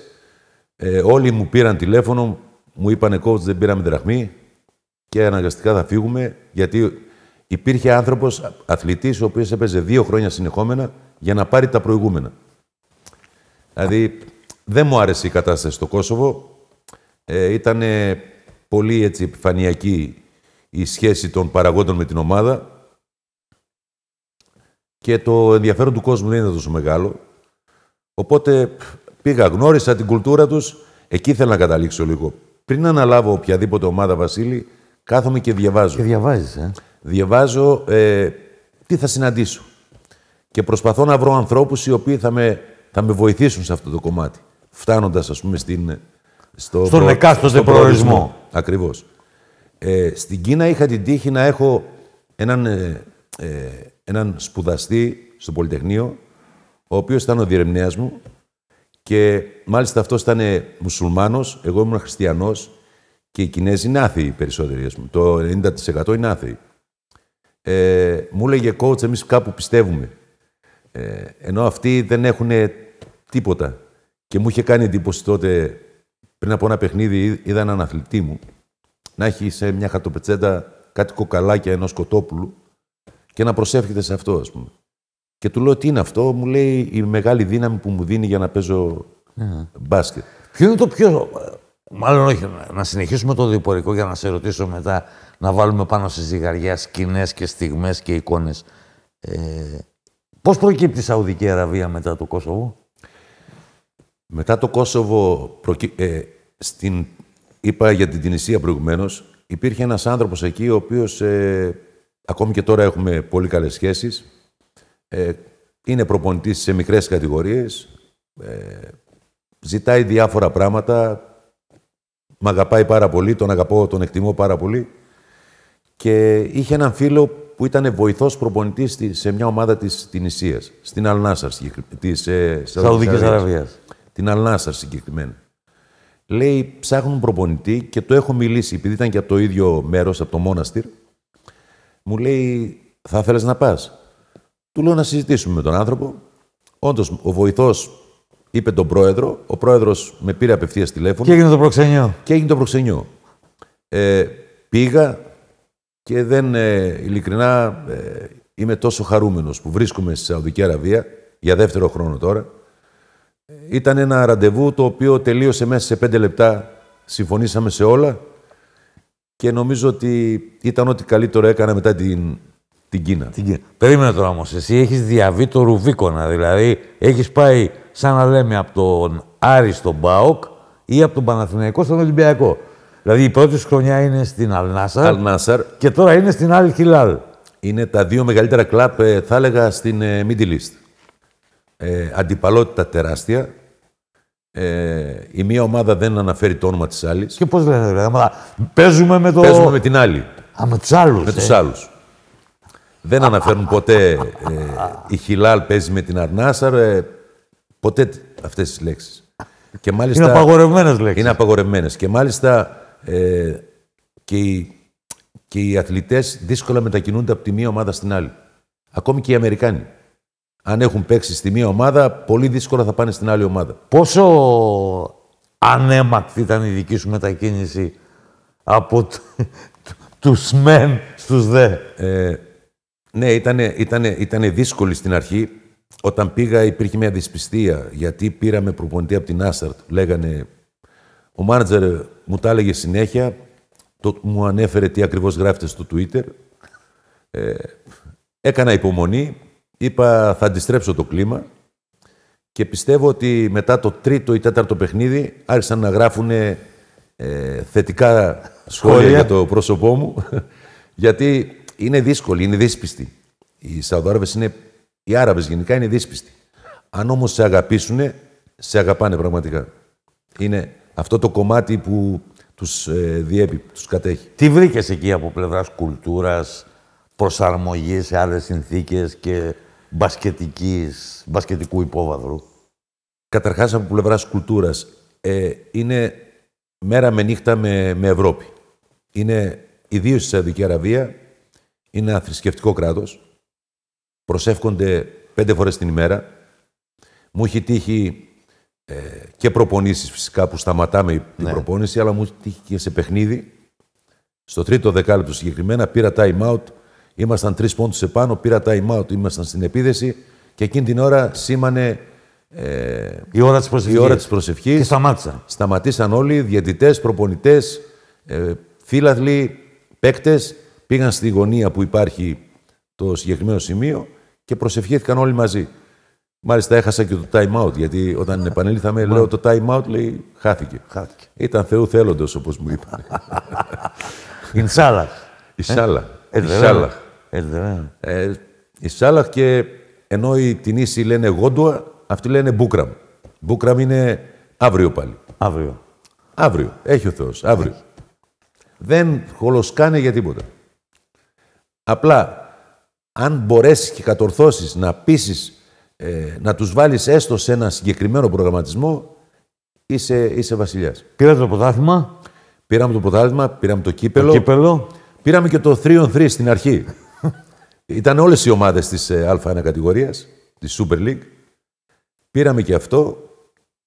Όλοι μου πήραν τηλέφωνο. Μου είπανε, coach, δεν πήραμε δραχμή και αναγκαστικά θα φύγουμε, γιατί υπήρχε άνθρωπος, αθλητής, ο οποίος έπαιζε 2 χρόνια συνεχόμενα για να πάρει τα προηγούμενα. Δηλαδή, δεν μου άρεσε η κατάσταση στο Κόσοβο. Ήταν πολύ έτσι επιφανειακή η σχέση των παραγόντων με την ομάδα και το ενδιαφέρον του κόσμου δεν είναι τόσο μεγάλο. Οπότε πήγα, γνώρισα την κουλτούρα τους. Εκεί θέλω να καταλήξω λίγο. Πριν αναλάβω οποιαδήποτε ομάδα, Βασίλη, κάθομαι και διαβάζω. Και διαβάζεις, Διαβάζω τι θα συναντήσω. Και προσπαθώ να βρω ανθρώπους οι οποίοι θα με βοηθήσουν σε αυτό το κομμάτι. Φτάνοντας, ας πούμε, στον εκάστοτε προορισμό. Ακριβώς. Στην Κίνα είχα την τύχη να έχω έναν σπουδαστή στο Πολυτεχνείο, ο οποίος ήταν ο διερμηνέας μου και μάλιστα αυτός ήταν μουσουλμάνος, εγώ ήμουν χριστιανός και οι Κινέζοι είναι άθεοι περισσότεροι, ας πούμε. Το 90% είναι άθεοι. Μου έλεγε, coach, εμείς κάπου πιστεύουμε. Ενώ αυτοί δεν έχουν τίποτα. Και μου είχε κάνει εντύπωση τότε, πριν από ένα παιχνίδι, είδα έναν αθλητή μου να έχει σε μια χαρτοπετσέτα κάτι κοκαλάκια ενός κοτόπουλου και να προσεύχεται σε αυτό, ας πούμε. Και του λέω, τι είναι αυτό? Μου λέει, η μεγάλη δύναμη που μου δίνει για να παίζω μπάσκετ. Ποιο είναι το πιο... Μάλλον όχι, να συνεχίσουμε το διπορικό για να σε ρωτήσω μετά, να βάλουμε πάνω στη ζυγαριά σκηνές και στιγμές και εικόνες. Πώς προκύπτει η Σαουδική Αραβία μετά το Κόσοβο? Μετά το Κόσοβο, είπα για την Τινησία προηγουμένως, υπήρχε ένας άνθρωπος εκεί, ο οποίος ακόμη και τώρα έχουμε πολύ καλές σχέσεις. Είναι προπονητής σε μικρές κατηγορίες. Ζητάει διάφορα πράγματα. Μ' αγαπάει πάρα πολύ, τον αγαπώ, τον εκτιμώ πάρα πολύ. Και είχε έναν φίλο που ήταν βοηθός προπονητής σε μια ομάδα της Τινησίας, στην Αλ-Νάσαρ, της Σαουδικής Αραβίας. Την Αλ-Νάσαρ συγκεκριμένα. Λέει, ψάχνουν προπονητή και το έχω μιλήσει, επειδή ήταν και από το ίδιο μέρος, από το Μόναστιρ. Μου λέει, θα θέλεις να πας? Του λέω να συζητήσουμε με τον άνθρωπο. Όντως, ο βοηθός είπε τον πρόεδρο. Ο πρόεδρος με πήρε απευθείας τηλέφωνο. Και έγινε το προξενιό. Και έγινε το προξενιό. Πήγα και ειλικρινά, είμαι τόσο χαρούμενος που βρίσκομαι στη Σαουδική Αραβία, για δεύτερο χρόνο τώρα. Ήταν ένα ραντεβού το οποίο τελείωσε μέσα σε 5 λεπτά. Συμφωνήσαμε σε όλα και νομίζω ότι ήταν ό,τι καλύτερο έκανα μετά την Κίνα. Περίμενε τώρα όμως, εσύ έχεις διαβεί το Ρουβίκονα, δηλαδή έχεις πάει, σαν να λέμε, από τον Άρη στον ΠΑΟΚ ή από τον Παναθηναϊκό στον Ολυμπιακό. Δηλαδή η πρώτη σου χρονιά είναι στην Αλ-Νάσαρ και τώρα είναι στην Αλ-Χιλάλ. Είναι τα 2 μεγαλύτερα κλαμπ, θα έλεγα, στην Middle East. Αντιπαλότητα τεράστια. Η μία ομάδα δεν αναφέρει το όνομα της άλλης. Και πώς λένε, δηλαδή, παίζουμε με την άλλη. Με τους άλλους. Με τους άλλους. Δεν αναφέρουν ποτέ η Χιλάλ παίζει με την Αλ-Νάσαρ, ποτέ αυτές τις λέξεις. Και μάλιστα, είναι απαγορευμένες λέξεις. Είναι απαγορευμένες. Και μάλιστα και οι αθλητές δύσκολα μετακινούνται από τη μία ομάδα στην άλλη. Ακόμη και οι Αμερικάνοι. Αν έχουν παίξει στη μία ομάδα, πολύ δύσκολα θα πάνε στην άλλη ομάδα. Πόσο ανέμακτη ήταν η δική σου μετακίνηση από τους μεν στους δε? Ναι, ήταν δύσκολη στην αρχή. Όταν πήγα υπήρχε μια δυσπιστία, γιατί πήραμε προπονητή από την Άσαρτ. Λέγανε, ο μάνατζερ μου τα έλεγε συνέχεια, μου ανέφερε τι ακριβώς γράφεται στο Twitter. Έκανα υπομονή, είπα θα αντιστρέψω το κλίμα και πιστεύω ότι μετά το τρίτο ή τέταρτο παιχνίδι άρχισαν να γράφουν θετικά σχόλια για το πρόσωπό μου, γιατί είναι δύσκολη, είναι δύσπιστοι. Οι Σαουδάραβες οι Άραβες γενικά είναι δύσπιστοι. Αν όμως σε αγαπήσουν, σε αγαπάνε πραγματικά. Είναι αυτό το κομμάτι που τους διέπει, τους κατέχει. Τι βρήκες εκεί από πλευράς κουλτούρας, προσαρμογής σε άλλες συνθήκες και μπασκετικού υπόβαθρου? Καταρχάς από πλευράς κουλτούρας, είναι μέρα με νύχτα με Ευρώπη. Είναι, ιδίως στη Σαουδική Αραβία, είναι ένα θρησκευτικό κράτος. Προσεύχονται 5 φορές την ημέρα. Μου έχει τύχει και προπονήσεις φυσικά που σταματάμε την προπόνηση, αλλά μου έχει τύχει και σε παιχνίδι. Στο τρίτο δεκάλεπτο συγκεκριμένα πήρα time out. Ήμασταν 3 πόντους επάνω, πήρα time out, ήμασταν στην επίδεση και εκείνη την ώρα σήμανε η ώρα της προσευχής. Και σταμάτησαν. Σταματήσαν όλοι, διαιτητές, προπονητές, φίλαθλοι, παίκτες. Πήγαν στη γωνία που υπάρχει το συγκεκριμένο σημείο και προσευχήθηκαν όλοι μαζί. Μάλιστα έχασα και το time out, γιατί όταν επανήλθαμε λέω το time out, λέει χάθηκε. Ήταν Θεού θέλοντος, όπως μου είπαν. Ινσάλαχ. Ισάλαχ, και ενώ οι Τινήσοι λένε Γόντουα, αυτοί λένε Μπούκραμ. Μπούκραμ είναι αύριο πάλι. Αύριο. Έχει ο Θεός. Αύριο. Δεν χολοσκάνε για τίποτα. Απλά, αν μπορέσεις και κατορθώσεις να πείσεις, να τους βάλεις έστω σε ένα συγκεκριμένο προγραμματισμό, είσαι βασιλιάς. Πήρατε το πρωτάθλημα. Πήραμε το πρωτάθλημα, πήραμε το κύπελο. Πήραμε και το 3-on-3 στην αρχή. Ήταν όλες οι ομάδες της Α1 κατηγορίας, της Super League. Πήραμε και αυτό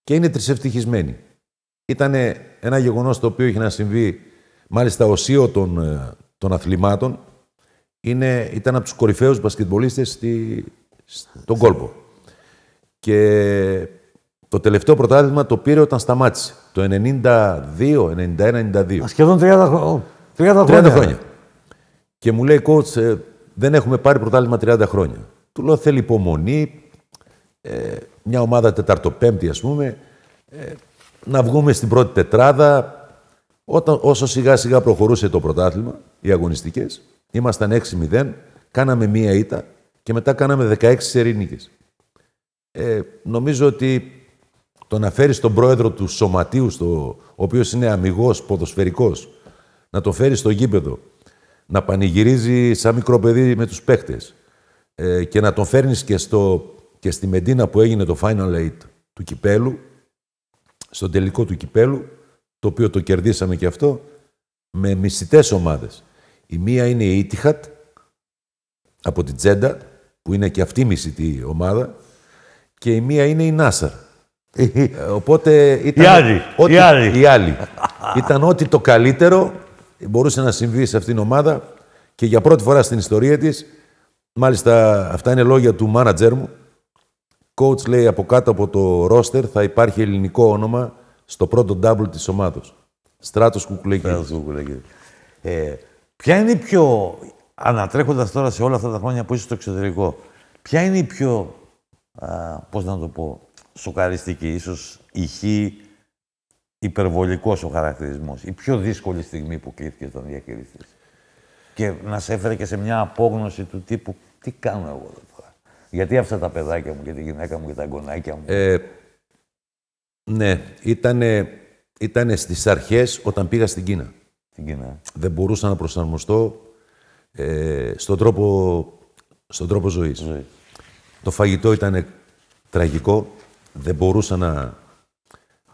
και είναι τρισευτυχισμένοι. Ήταν ένα γεγονός το οποίο είχε να συμβεί, μάλιστα ο CEO των αθλημάτων, ήταν από τους κορυφαίους μπασκετμπολίστες στον κόλπο. Και το τελευταίο πρωτάθλημα το πήρε όταν σταμάτησε. Το 91-92. Σχεδόν 30 χρόνια. Και μου λέει, coach, δεν έχουμε πάρει πρωτάθλημα 30 χρόνια. Του λέω, θέλει υπομονή, μια ομάδα τεταρτοπέμπτη, ας πούμε, να βγούμε στην πρώτη τετράδα. Όσο σιγά σιγά προχωρούσε το πρωτάθλημα, οι αγωνιστικές, ήμασταν 6-0, κάναμε μία ήττα και μετά κάναμε 16 σερίνικες. Νομίζω ότι το να φέρεις τον πρόεδρο του σωματείου, ο οποίος είναι αμιγός, ποδοσφαιρικός, να τον φέρεις στο γήπεδο, να πανηγυρίζει σαν μικρό παιδί με τους παίκτες και να τον φέρνεις και στη Μεντίνα που έγινε το Final Eight του κυπέλου, στον τελικό του κυπέλου, το οποίο το κερδίσαμε και αυτό, με μισητές ομάδες. Η μία είναι η Ιτιχάτ από την Τζέντα, που είναι και αυτή μισητή ομάδα, και η μία είναι η Νάσαρ. Οπότε ήταν η άλλη. Ήταν ό,τι το καλύτερο μπορούσε να συμβεί σε αυτήν την ομάδα και για πρώτη φορά στην ιστορία της, μάλιστα αυτά είναι λόγια του μάνατζερ μου, coach λέει από κάτω από το ρόστερ θα υπάρχει ελληνικό όνομα στο πρώτο double της ομάδος. Στράτος Κουκουλέκης. Ποια είναι η πιο, ανατρέχοντας τώρα σε όλα αυτά τα χρόνια που είσαι στο εξωτερικό, ποια είναι η πιο, πώς να το πω, σοκαριστική, ίσως ηχή, υπερβολικός ο χαρακτηρισμός, η πιο δύσκολη στιγμή που κλείθηκε τον διαχειριστής. Και να σε έφερε και σε μια απόγνωση του τύπου, τι κάνω εγώ εδώ τώρα. Γιατί αυτά τα παιδάκια μου και τη γυναίκα μου και τα εγγονάκια μου. Ναι, ήτανε στις αρχές όταν πήγα στην Κίνα. Δεν μπορούσα να προσαρμοστώ στον τρόπο ζωής. Το φαγητό ήταν τραγικό. Δεν μπορούσα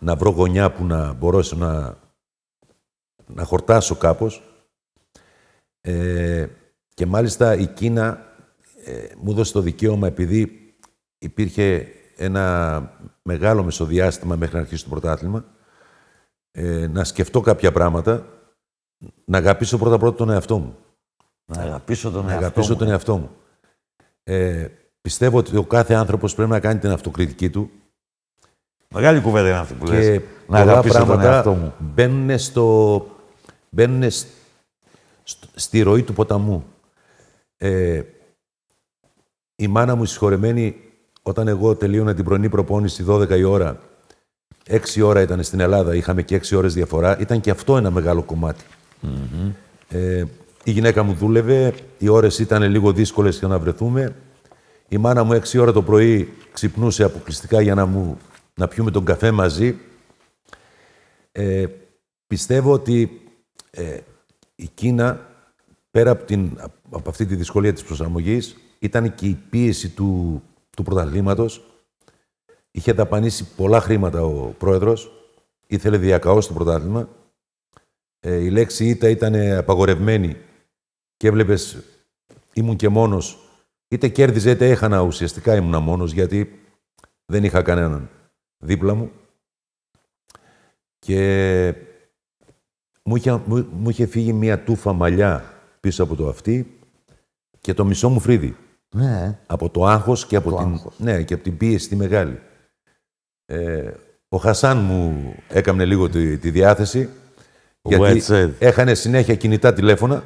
να βρω γωνιά που να μπορέσω να χορτάσω κάπως. Και μάλιστα η Κίνα μου έδωσε το δικαίωμα, επειδή υπήρχε ένα μεγάλο μεσοδιάστημα μέχρι να αρχίσει το πρωτάθλημα, να σκεφτώ κάποια πράγματα, να αγαπήσω πρώτα τον εαυτό μου. Να αγαπήσω τον εαυτό μου. Πιστεύω ότι ο κάθε άνθρωπος πρέπει να κάνει την αυτοκριτική του. Μεγάλη κουβέντα είναι αυτή που λες. Να αγαπήσω τον εαυτό μου. Μπαίνουν στη ροή του ποταμού. Η μάνα μου συγχωρεμένη, όταν εγώ τελείωνα την πρωινή προπόνηση 12 η ώρα, 6 ώρα ήταν στην Ελλάδα, είχαμε και 6 ώρες διαφορά, ήταν και αυτό ένα μεγάλο κομμάτι. Η γυναίκα μου δούλευε, οι ώρες ήταν λίγο δύσκολες για να βρεθούμε. Η μάνα μου 6 ώρα το πρωί ξυπνούσε αποκλειστικά για να πιούμε τον καφέ μαζί. Πιστεύω ότι η Κίνα, πέρα από αυτή τη δυσκολία της προσαρμογής, ήταν και η πίεση του πρωταθλήματος. Είχε δαπανίσει πολλά χρήματα ο πρόεδρος, ήθελε διακαώς το πρωτάθλημα. Η λέξη ήττα ήταν απαγορευμένη και έβλεπες, ήμουν και μόνος. Είτε κέρδιζε είτε έχανα, ουσιαστικά ήμουνα μόνος, γιατί δεν είχα κανέναν δίπλα μου. Και μου είχε φύγει μία τούφα μαλλιά πίσω από το αυτί και το μισό μου φρύδι. Ναι. Από το άγχος και από την πίεση τη μεγάλη. Ο Χασάν μου έκανε λίγο τη διάθεση, γιατί έχανε συνέχεια κινητά τηλέφωνα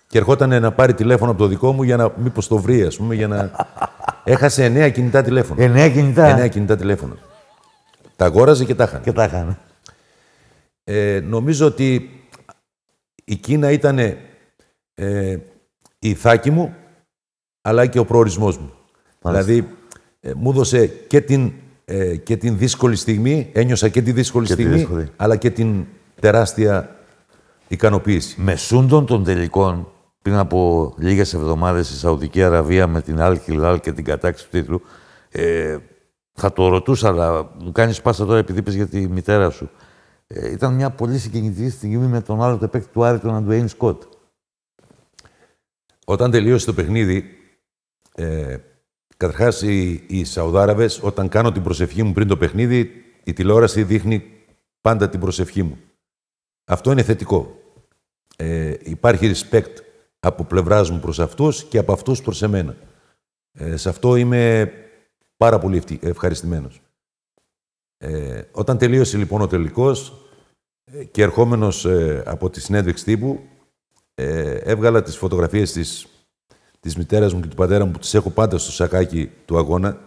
και ερχόταν να πάρει τηλέφωνο από το δικό μου για να μήπως το βρει, ας πούμε, για να... Έχασε 9 κινητά τηλέφωνα. 9 κινητά τηλέφωνα. Τα αγόραζε και τα είχανε. Νομίζω ότι η Κίνα ήταν η ηθάκη μου, αλλά και ο προορισμός μου. Δηλαδή, μου έδωσε και την δύσκολη στιγμή, ένιωσα και τη δύσκολη στιγμή, αλλά και την τεράστια ικανοποίηση. Μεσούντων των τελικών, πριν από λίγες εβδομάδες στη Σαουδική Αραβία με την Αλ Χιλάλ και την κατάκτηση του τίτλου, θα το ρωτούσα, αλλά μου κάνεις πάσα τώρα επειδή είπες για τη μητέρα σου. Ήταν μια πολύ συγκινητική στιγμή με τον άλλο παίκτη του Άρη, τον Αντουέιν Σκοτ. Όταν τελείωσε το παιχνίδι, καταρχάς οι Σαουδάραβες, όταν κάνω την προσευχή μου πριν το παιχνίδι, η τηλεόραση δείχνει πάντα την προσευχή μου. Αυτό είναι θετικό. Υπάρχει respect από πλευράς μου προς αυτούς και από αυτούς προς εμένα. Σε αυτό είμαι πάρα πολύ ευχαριστημένος. Όταν τελείωσε λοιπόν ο τελικός και ερχόμενος από τη συνέντευξη τύπου, έβγαλα τις φωτογραφίες της μητέρας μου και του πατέρα μου, που τις έχω πάντα στο σακάκι του αγώνα.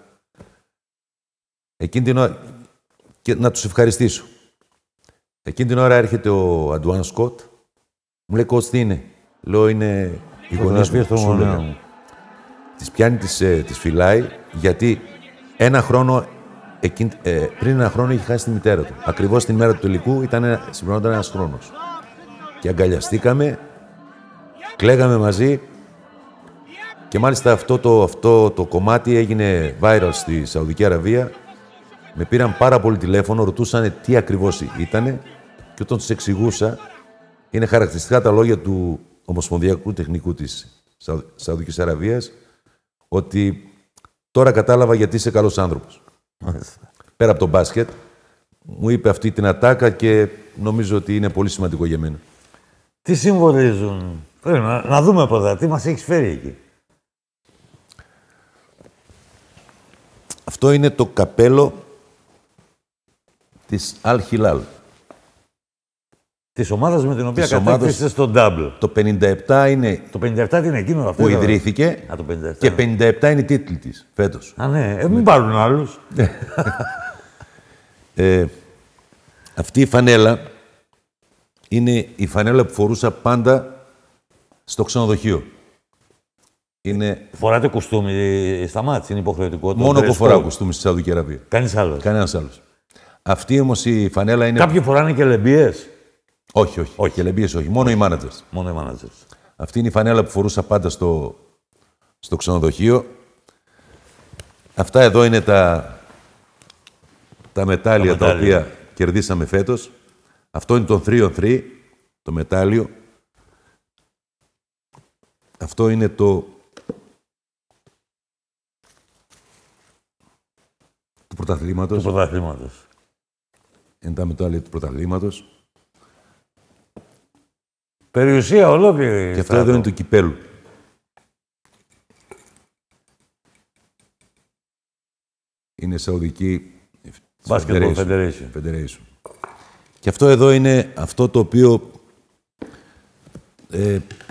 Εκείνη την ώρα, και να τους ευχαριστήσω. Εκείνη την ώρα έρχεται ο Αντουάν Σκοτ, μου λέει, «Κότς, τι είναι?» Λέω, «Είναι η γονείς μου». Τις πιάνει, τις φυλάει, γιατί πριν ένα χρόνο είχε χάσει τη μητέρα του. Ακριβώς την μέρα του τελικού συμπληρωνόταν ένας χρόνος. Και αγκαλιαστήκαμε, κλαίγαμε μαζί και μάλιστα αυτό το κομμάτι έγινε viral στη Σαουδική Αραβία. Με πήραν πάρα πολύ τηλέφωνο, ρωτούσαν τι ακριβώς ήτανε και όταν τους εξηγούσα, είναι χαρακτηριστικά τα λόγια του Ομοσπονδιακού Τεχνικού της Σαουδικής Αραβίας, ότι τώρα κατάλαβα γιατί είσαι καλός άνθρωπος. Πέρα από το μπάσκετ, μου είπε αυτή την ατάκα και νομίζω ότι είναι πολύ σημαντικό για μένα. Τι συμβολίζουν? Πρέπει να δούμε πρώτα, τι μας έχεις φέρει εκεί. Αυτό είναι το καπέλο της Αλ Χιλάλ. Της ομάδας με την οποία κατέκτησες στον double. Το 57 είναι... Το 57 τι είναι εκείνο αυτό? Που ιδρύθηκε και 57 είναι η τίτλη της φέτος. Α, ναι. Μην πάρουν άλλους. Αυτή η φανέλα είναι η φανέλα που φορούσα πάντα στο ξενοδοχείο. Φοράτε κουστούμι στα μάτια, είναι υποχρεωτικό? Μόνο που φοράω κουστούμι στη Σαουδική Αραβία. Κανένας άλλος. Αυτή όμως η φανέλα είναι... Κάποιοι φοράνε και λεμπίες. Όχι. Και λεμπίες όχι. Μόνο οι managers. Αυτή είναι η φανέλα που φορούσα πάντα στο ξενοδοχείο. Αυτά εδώ είναι τα τα μετάλλια τα οποία κερδίσαμε φέτος. Αυτό είναι το 3-on-3, το μετάλλιο. Αυτό είναι του πρωταθλήματος. Του πρωταθλήματος. Είναι τα μετάλλια του πρωταθλήματος. Περιουσία ολόκληρη. Και αυτό εδώ είναι του κυπέλου. Είναι Σαουδική Basketball Federation. Και αυτό εδώ είναι αυτό το οποίο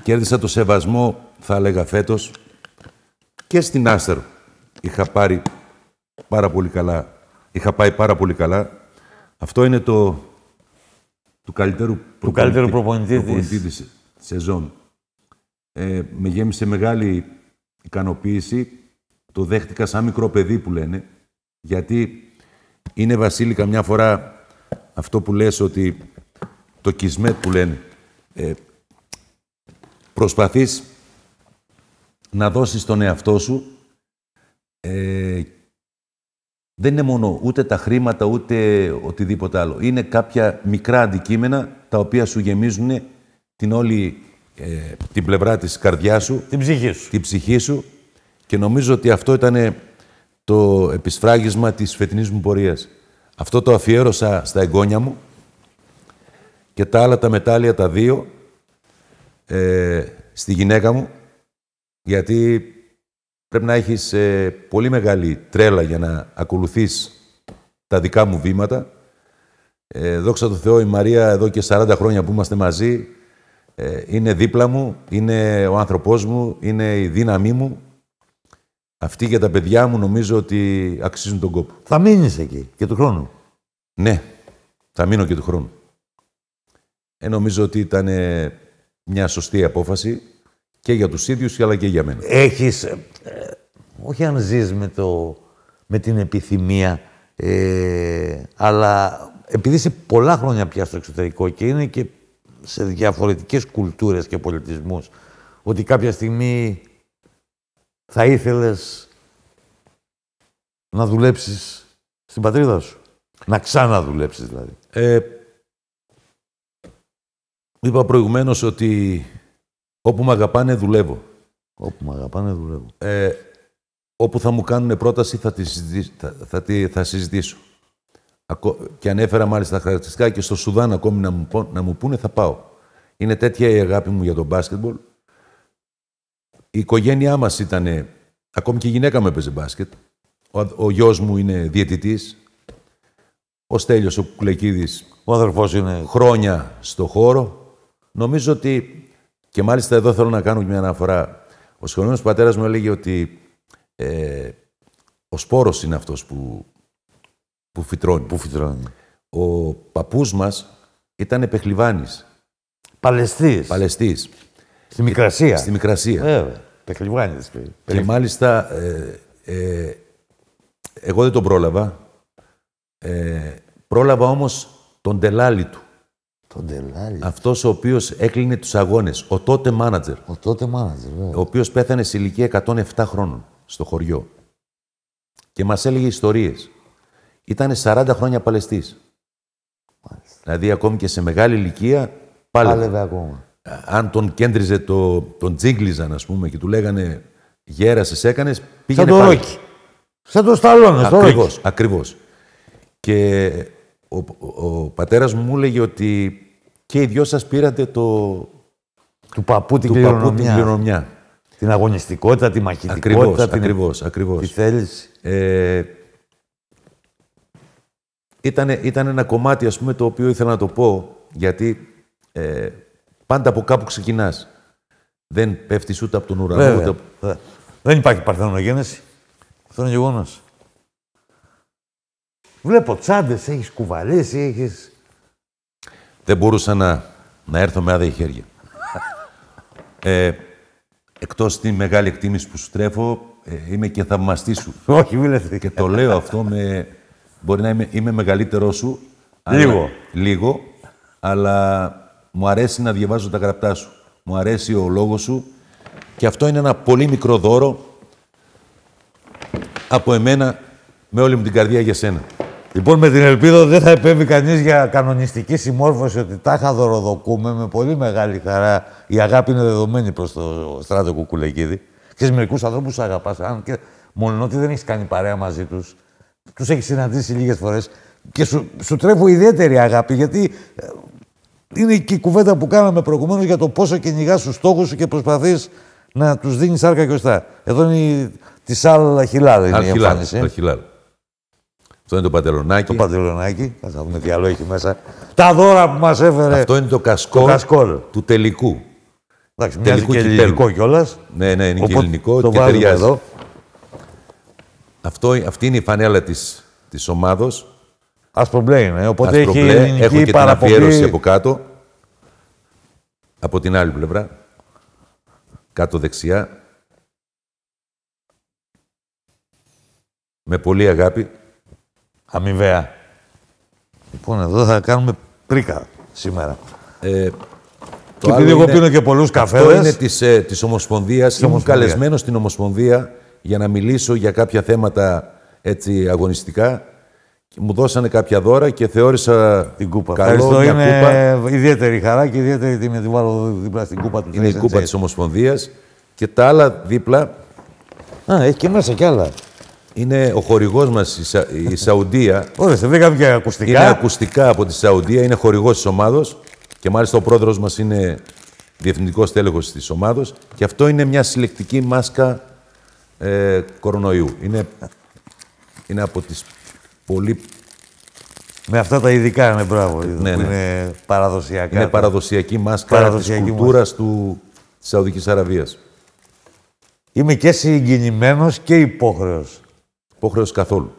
κέρδισα το σεβασμό, θα έλεγα φέτος, και στην Άστερ. Είχα πάει πάρα πολύ καλά. Αυτό είναι του καλύτερου προπονητή της σεζόν. Με γέμισε μεγάλη ικανοποίηση. Το δέχτηκα σαν μικρό παιδί που λένε. Γιατί είναι, Βασίλη, καμιά φορά αυτό που λες ότι το κισμέτ που λένε. Προσπαθείς να δώσεις τον εαυτό σου. Δεν είναι μόνο ούτε τα χρήματα, ούτε οτιδήποτε άλλο. Είναι κάποια μικρά αντικείμενα τα οποία σου γεμίζουν την όλη την πλευρά της καρδιάς σου. Την ψυχή σου. Και νομίζω ότι αυτό ήταν το επισφράγισμα της φετινής μου πορείας. Αυτό το αφιέρωσα στα εγγόνια μου και τα άλλα τα μετάλλια τα 2 στη γυναίκα μου, γιατί πρέπει να έχεις πολύ μεγάλη τρέλα για να ακολουθείς τα δικά μου βήματα. Δόξα τω Θεώ, η Μαρία εδώ και 40 χρόνια που είμαστε μαζί είναι δίπλα μου, είναι ο άνθρωπός μου, είναι η δύναμή μου. Αυτή και τα παιδιά μου νομίζω ότι αξίζουν τον κόπο. Θα μείνεις εκεί και του χρόνου. Ναι, θα μείνω και του χρόνου. Νομίζω ότι ήταν μια σωστή απόφαση και για τους ίδιους αλλά και για μένα. Έχεις, όχι αν ζεις με την επιθυμία, αλλά επειδή είσαι πολλά χρόνια πια στο εξωτερικό και είναι και σε διαφορετικές κουλτούρες και πολιτισμούς, ότι κάποια στιγμή θα ήθελες να δουλέψεις στην πατρίδα σου. Να ξαναδουλέψεις δηλαδή. Είπα προηγουμένως ότι όπου με αγαπάνε δουλεύω. Όπου με αγαπάνε δουλεύω. Όπου θα μου κάνουν πρόταση θα συζητήσω. Και ανέφερα μάλιστα χαρακτηριστικά και στο Σουδάν ακόμη να μου πούνε θα πάω. Είναι τέτοια η αγάπη μου για τον μπάσκετμπολ. Η οικογένειά μας ήταν, ακόμη και η γυναίκα μου έπαιζε μπάσκετ. Ο γιος μου είναι διαιτητής. Ο Στέλιος, ο Κουκλεκίδης, ο αδερφός είναι χρόνια στο χώρο. Νομίζω ότι, και μάλιστα εδώ θέλω να κάνω μια αναφορά. Ο σχολιμένος πατέρας μου έλεγε ότι ο σπόρος είναι αυτός που φυτρώνει. Ο παππούς μας ήταν Πεχλιβάνης. Παλαιστής. Στη Μικρασία. Στη Μικρασία. Βέβαια. Πεχλιβάνης. Και μάλιστα, εγώ δεν τον πρόλαβα. Πρόλαβα όμως τον τελάλι του. Τον τελάλι. Αυτός ο οποίος έκλεινε τους αγώνες. Ο τότε μάνατζερ. Βέβαια. Ο οποίος πέθανε σε ηλικία 107 χρόνων στο χωριό. Και μας έλεγε ιστορίες. Ήτανε 40 χρόνια Παλαιστής. Μάλιστα. Δηλαδή, ακόμη και σε μεγάλη ηλικία, πάλευε ακόμα. Αν τον κέντριζε, τον τζίγκλιζαν, ας πούμε, και του λέγανε «Γέρασες, έκανες», πήγαινε σαν το Ρόκι. Σαν το Σταλόνε. Ακριβώς. Και ο πατέρας μου έλεγε ότι και οι δυο σας πήρατε του παππού την κληρονομιά. Την αγωνιστικότητα, τη μαχητικότητα, ακριβώς. Τη θέληση. Ήταν ένα κομμάτι, ας πούμε, το οποίο ήθελα να το πω, γιατί πάντα από κάπου ξεκινάς. Δεν πέφτεις ούτε από τον ουρανό, ούτε... Δεν υπάρχει παρθενογένεση. Αυτό είναι γεγονός. Βλέπω τσάντες, έχεις κουβαλήσει, έχεις... Δεν μπορούσα να έρθω με άδεια χέρια. Εκτός τη μεγάλη εκτίμηση που σου τρέφω, είμαι και θαυμαστής σου. Όχι, μιλάτε. Και το λέω αυτό μπορεί να είμαι μεγαλύτερό σου. Λίγο. Αλλά μου αρέσει να διαβάζω τα γραπτά σου. Μου αρέσει ο λόγος σου. Και αυτό είναι ένα πολύ μικρό δώρο από εμένα με όλη μου την καρδιά για σένα. Λοιπόν, με την ελπίδα δεν θα επέμβει κανείς για κανονιστική συμμόρφωση ότι τάχα δωροδοκούμε με πολύ μεγάλη χαρά. Η αγάπη είναι δεδομένη προς το Στράτο Κουκουλεκίδη. Ξέρεις, μερικούς ανθρώπους τους αγαπάς, αν και μόνο ότι δεν έχεις κάνει παρέα μαζί τους, τους έχεις συναντήσει λίγες φορές και σου τρέφω ιδιαίτερη αγάπη, γιατί είναι και η κουβέντα που κάναμε προηγουμένως για το πόσο κυνηγάς τους στόχους σου και προσπαθείς να τους δίνεις άρκα και οστά. Εδώ είναι τη Αλ-Χιλάλ είναι η εμφάνιση. Αλ-Χιλάλ. Αυτό είναι το παντελονάκι. Το παντελονάκι. Θα δούμε τι άλλο έχει μέσα. Τα δώρα που μας έφερε. Αυτό είναι το κασκόλ του τελικού. Εντάξει, μοιάζει και ελληνικό κιόλας. Ναι, είναι και ελληνικό και ταιριάζει. Εδώ. Αυτή είναι η φανέλα της ομάδος. Άσπρο μπλε είναι, οπότε έχει ελληνική έχω και παραπομπή. Την αφιέρωση από κάτω. Από την άλλη πλευρά. Κάτω δεξιά. Με πολύ αγάπη. Αμοιβαία. Λοιπόν, εδώ θα κάνουμε πρίκα σήμερα. Και επειδή εγώ πίνω και πολλούς καφέδες. Αυτό είναι της Ομοσπονδίας. Ήμουν καλεσμένος στην Ομοσπονδία για να μιλήσω για κάποια θέματα έτσι αγωνιστικά. Μου δώσανε κάποια δώρα και θεώρησα την κούπα. Καλό, μια είναι κούπα. Ιδιαίτερη χαρά και ιδιαίτερη τιμή. Τη βάλω δίπλα στην κούπα του. Είναι η κούπα της Ομοσπονδίας. Και τα άλλα δίπλα. Έχει και μέσα κι άλλα. Είναι ο χορηγός μας, η Σαουντία. Ωραία, βρήκαμε και ακουστικά. Είναι ακουστικά από τη Σαουντία, είναι χορηγός της ομάδος και μάλιστα ο πρόεδρος μας είναι διευθυντικός τέλεχος της ομάδος και αυτό είναι μια συλλεκτική μάσκα κορονοϊού. Είναι από τις πολύ... Με αυτά τα ειδικά είναι μπράβο, ναι. Είναι παραδοσιακά. Είναι παραδοσιακή μάσκα της κουλτούρας της Σαουδικής Αραβίας. Είμαι και συγκινημένος και υπόχρεος. Υπόχρεος καθόλου.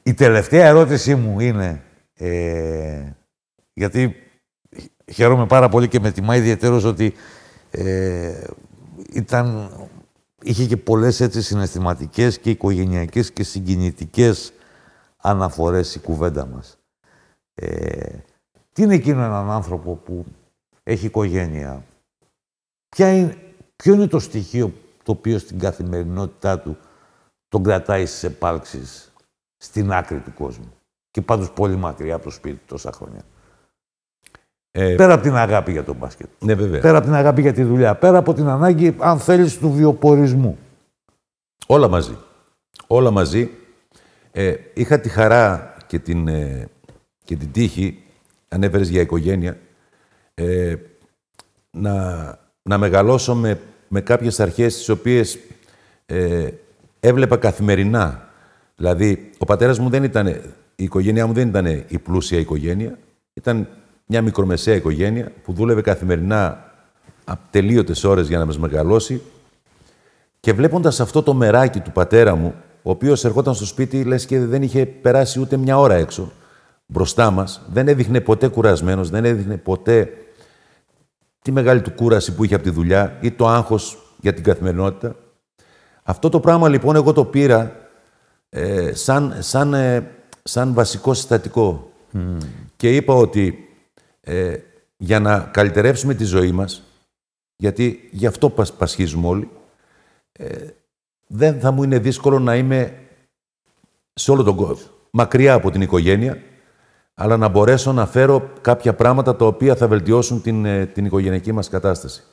Η τελευταία ερώτησή μου είναι, γιατί χαίρομαι πάρα πολύ και με τιμά ιδιαίτερος ότι είχε και πολλές έτσι συναισθηματικές και οικογενειακές και συγκινητικές αναφορές η κουβέντα μας. Τι είναι εκείνο έναν άνθρωπο που έχει οικογένεια, ποιο είναι το στοιχείο το οποίο στην καθημερινότητά του τον κρατάει στις επάλξεις στην άκρη του κόσμου και πάντως πολύ μακριά από το σπίτι τόσα χρόνια. Πέρα από την αγάπη για τον μπάσκετ. Ναι, βέβαια. Πέρα από την αγάπη για τη δουλειά. Πέρα από την ανάγκη, αν θέλεις, του βιοπορισμού. Όλα μαζί. Όλα μαζί. Είχα τη χαρά και την τύχη, ανέφερες για οικογένεια, να μεγαλώσω με κάποιες αρχές τις οποίες έβλεπα καθημερινά. Δηλαδή, ο πατέρας μου δεν ήταν, η οικογένειά μου δεν ήταν η πλούσια οικογένεια, ήταν μια μικρομεσαία οικογένεια που δούλευε καθημερινά ατελείωτες ώρες για να μας μεγαλώσει και βλέποντας αυτό το μεράκι του πατέρα μου, ο οποίος ερχόταν στο σπίτι, λες και δεν είχε περάσει ούτε μια ώρα έξω, μπροστά μας, δεν έδειχνε ποτέ κουρασμένος, δεν έδειχνε ποτέ τη μεγάλη του κούραση που είχε από τη δουλειά ή το άγχος για την καθημερινότητα. Αυτό το πράγμα λοιπόν εγώ το πήρα σαν βασικό συστατικό. Και είπα ότι για να καλυτερεύσουμε τη ζωή μας, γιατί γι' αυτό πασχίζουμε όλοι, δεν θα μου είναι δύσκολο να είμαι σε όλο τον κόσμο, μακριά από την οικογένεια, αλλά να μπορέσω να φέρω κάποια πράγματα τα οποία θα βελτιώσουν την οικογενειακή μας κατάσταση.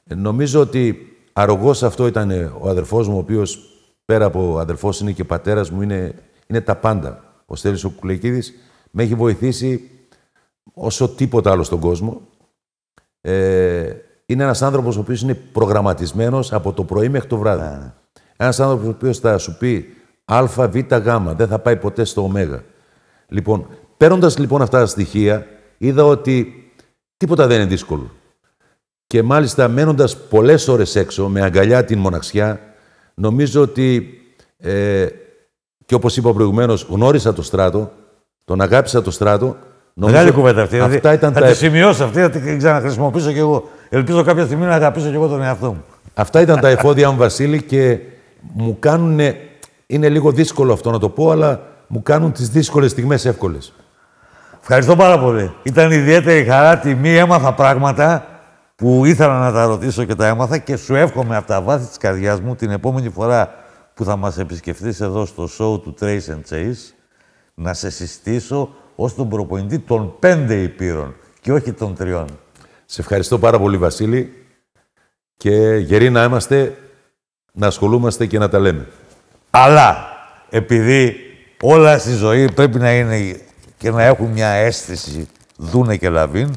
Νομίζω ότι αρρωγός αυτό ήταν ο αδερφός μου, ο οποίος πέρα από αδερφός είναι και πατέρας μου, είναι τα πάντα. Ο Στέλιος ο Κουκουλεκίδης με έχει βοηθήσει όσο τίποτα άλλο στον κόσμο. Είναι ένας άνθρωπος ο οποίος είναι προγραμματισμένος από το πρωί μέχρι το βράδυ. Ένας άνθρωπος ο οποίος θα σου πει Α, Β, Γ, δεν θα πάει ποτέ στο Ω. Λοιπόν, παίρνοντας λοιπόν αυτά τα στοιχεία, είδα ότι τίποτα δεν είναι δύσκολο. Και μάλιστα μένοντας πολλές ώρες έξω, με αγκαλιά την μοναξιά, νομίζω ότι, και όπως είπα προηγουμένως, γνώρισα το Στράτο, τον αγάπησα το Στράτο. Μεγάλη κουβέντα αυτή. Αυτά ήταν θα τη σημειώσω αυτή, θα την ξαναχρησιμοποιήσω κι εγώ. Ελπίζω κάποια στιγμή να αγαπήσω κι εγώ τον εαυτό μου. Αυτά ήταν τα εφόδια μου, Βασίλη, και μου κάνουν. Είναι λίγο δύσκολο αυτό να το πω, αλλά μου κάνουν τις δύσκολες στιγμές εύκολες. Ευχαριστώ πάρα πολύ. Ήταν ιδιαίτερη χαρά, τιμή, έμαθα πράγματα που ήθελα να τα ρωτήσω και τα έμαθα και σου εύχομαι από τα βάθη της καρδιάς μου την επόμενη φορά που θα μας επισκεφτείς εδώ στο show του Trace and Chase, να σε συστήσω ως τον προπονητή των 5 υπήρων και όχι των 3. Σε ευχαριστώ πάρα πολύ, Βασίλη. Και γεροί να είμαστε, να ασχολούμαστε και να τα λέμε. Αλλά, επειδή όλα στη ζωή πρέπει να είναι και να έχουν μια αίσθηση Δούνε και Λαβίν,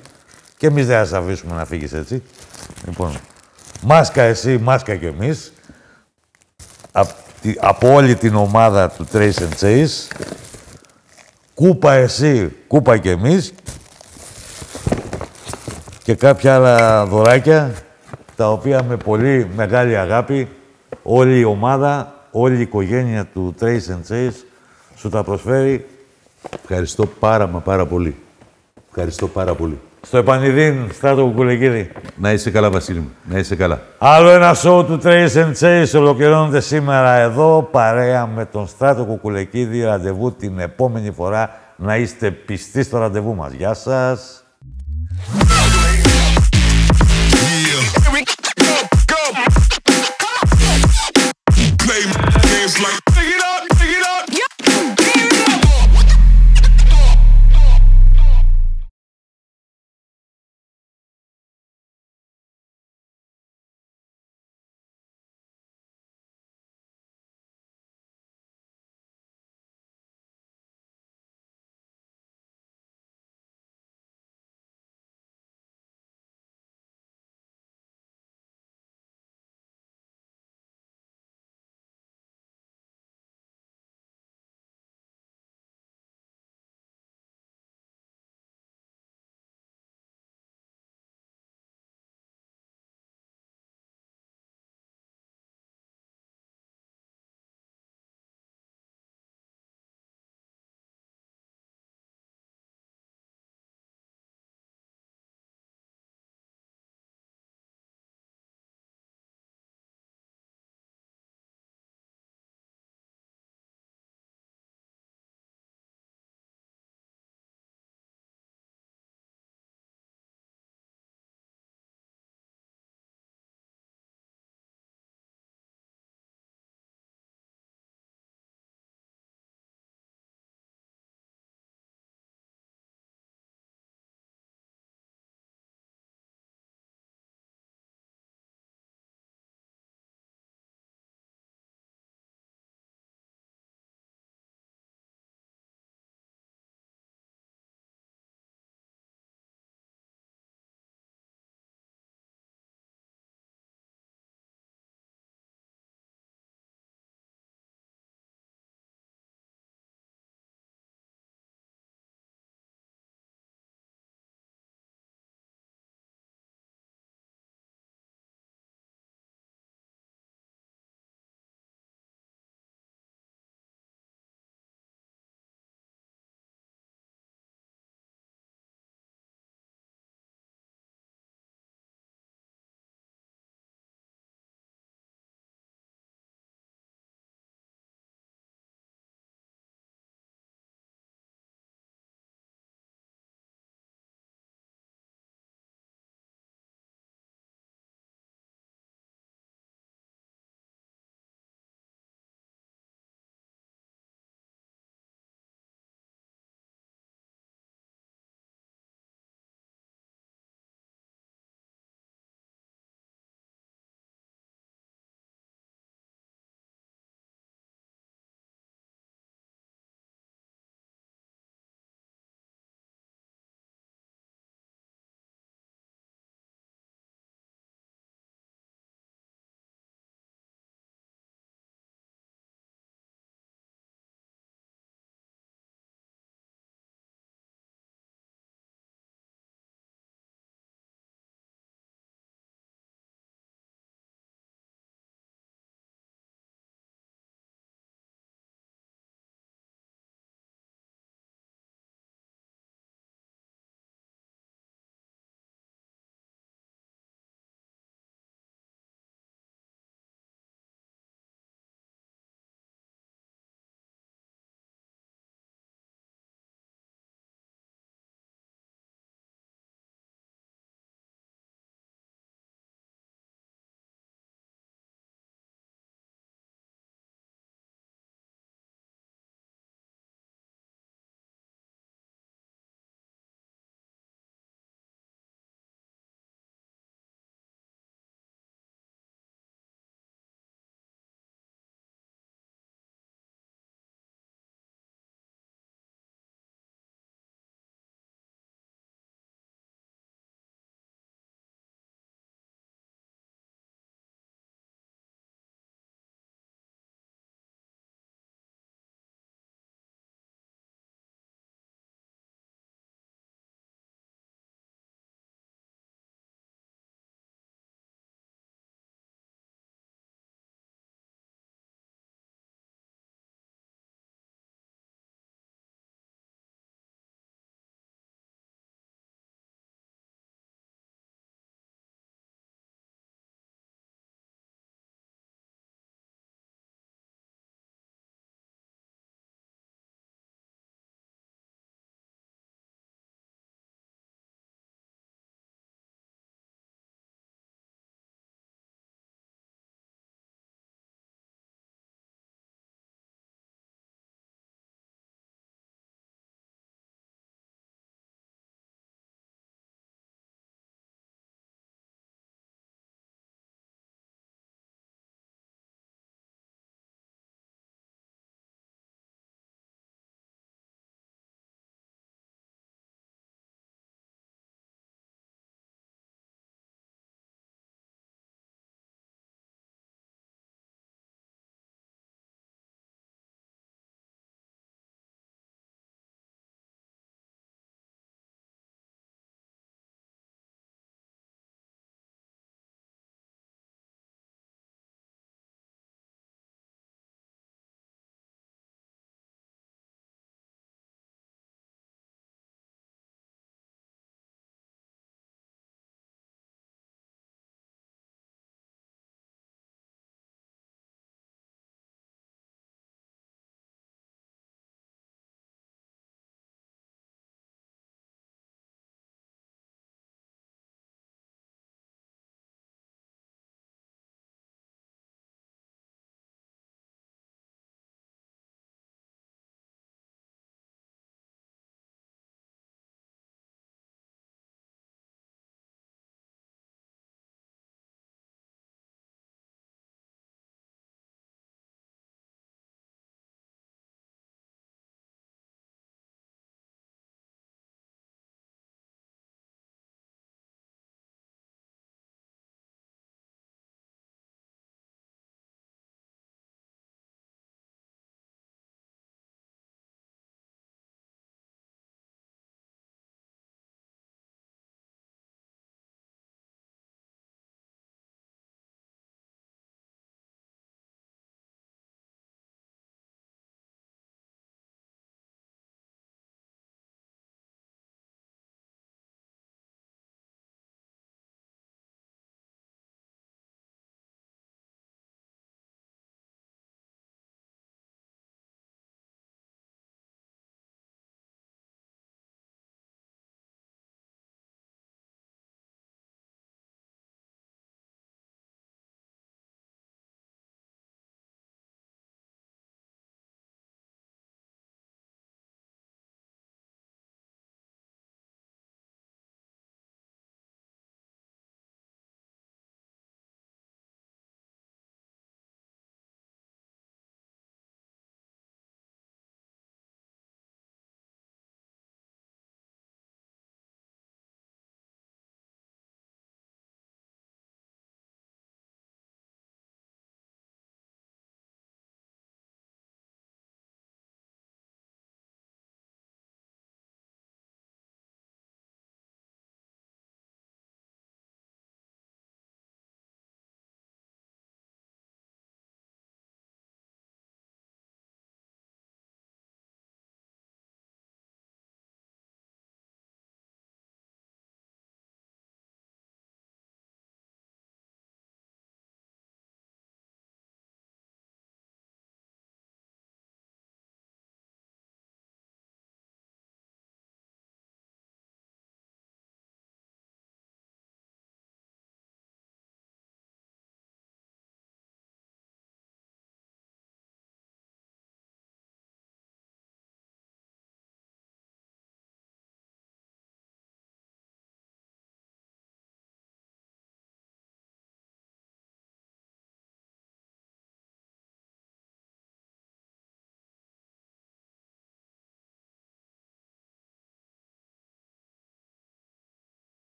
και εμείς δεν θα σε αφήσουμε να φύγεις έτσι. Λοιπόν, μάσκα εσύ, μάσκα κι εμείς, από όλη την ομάδα του Trace and Chase, κούπα εσύ, κούπα κι εμείς, και κάποια άλλα δωράκια, τα οποία με πολύ μεγάλη αγάπη όλη η ομάδα, όλη η οικογένεια του Trace and Chase σου τα προσφέρει. Ευχαριστώ πάρα πολύ. Ευχαριστώ πάρα πολύ. Στο επανειδήν, Στράτο Κουκουλεκίδη. Να είσαι καλά, Βασίλη μου. Να είσαι καλά. Άλλο ένα show του Trace and Chase ολοκληρώνεται σήμερα εδώ, παρέα με τον Στράτο Κουκουλεκίδη. Ραντεβού την επόμενη φορά. Να είστε πιστοί στο ραντεβού μας. Γεια σας.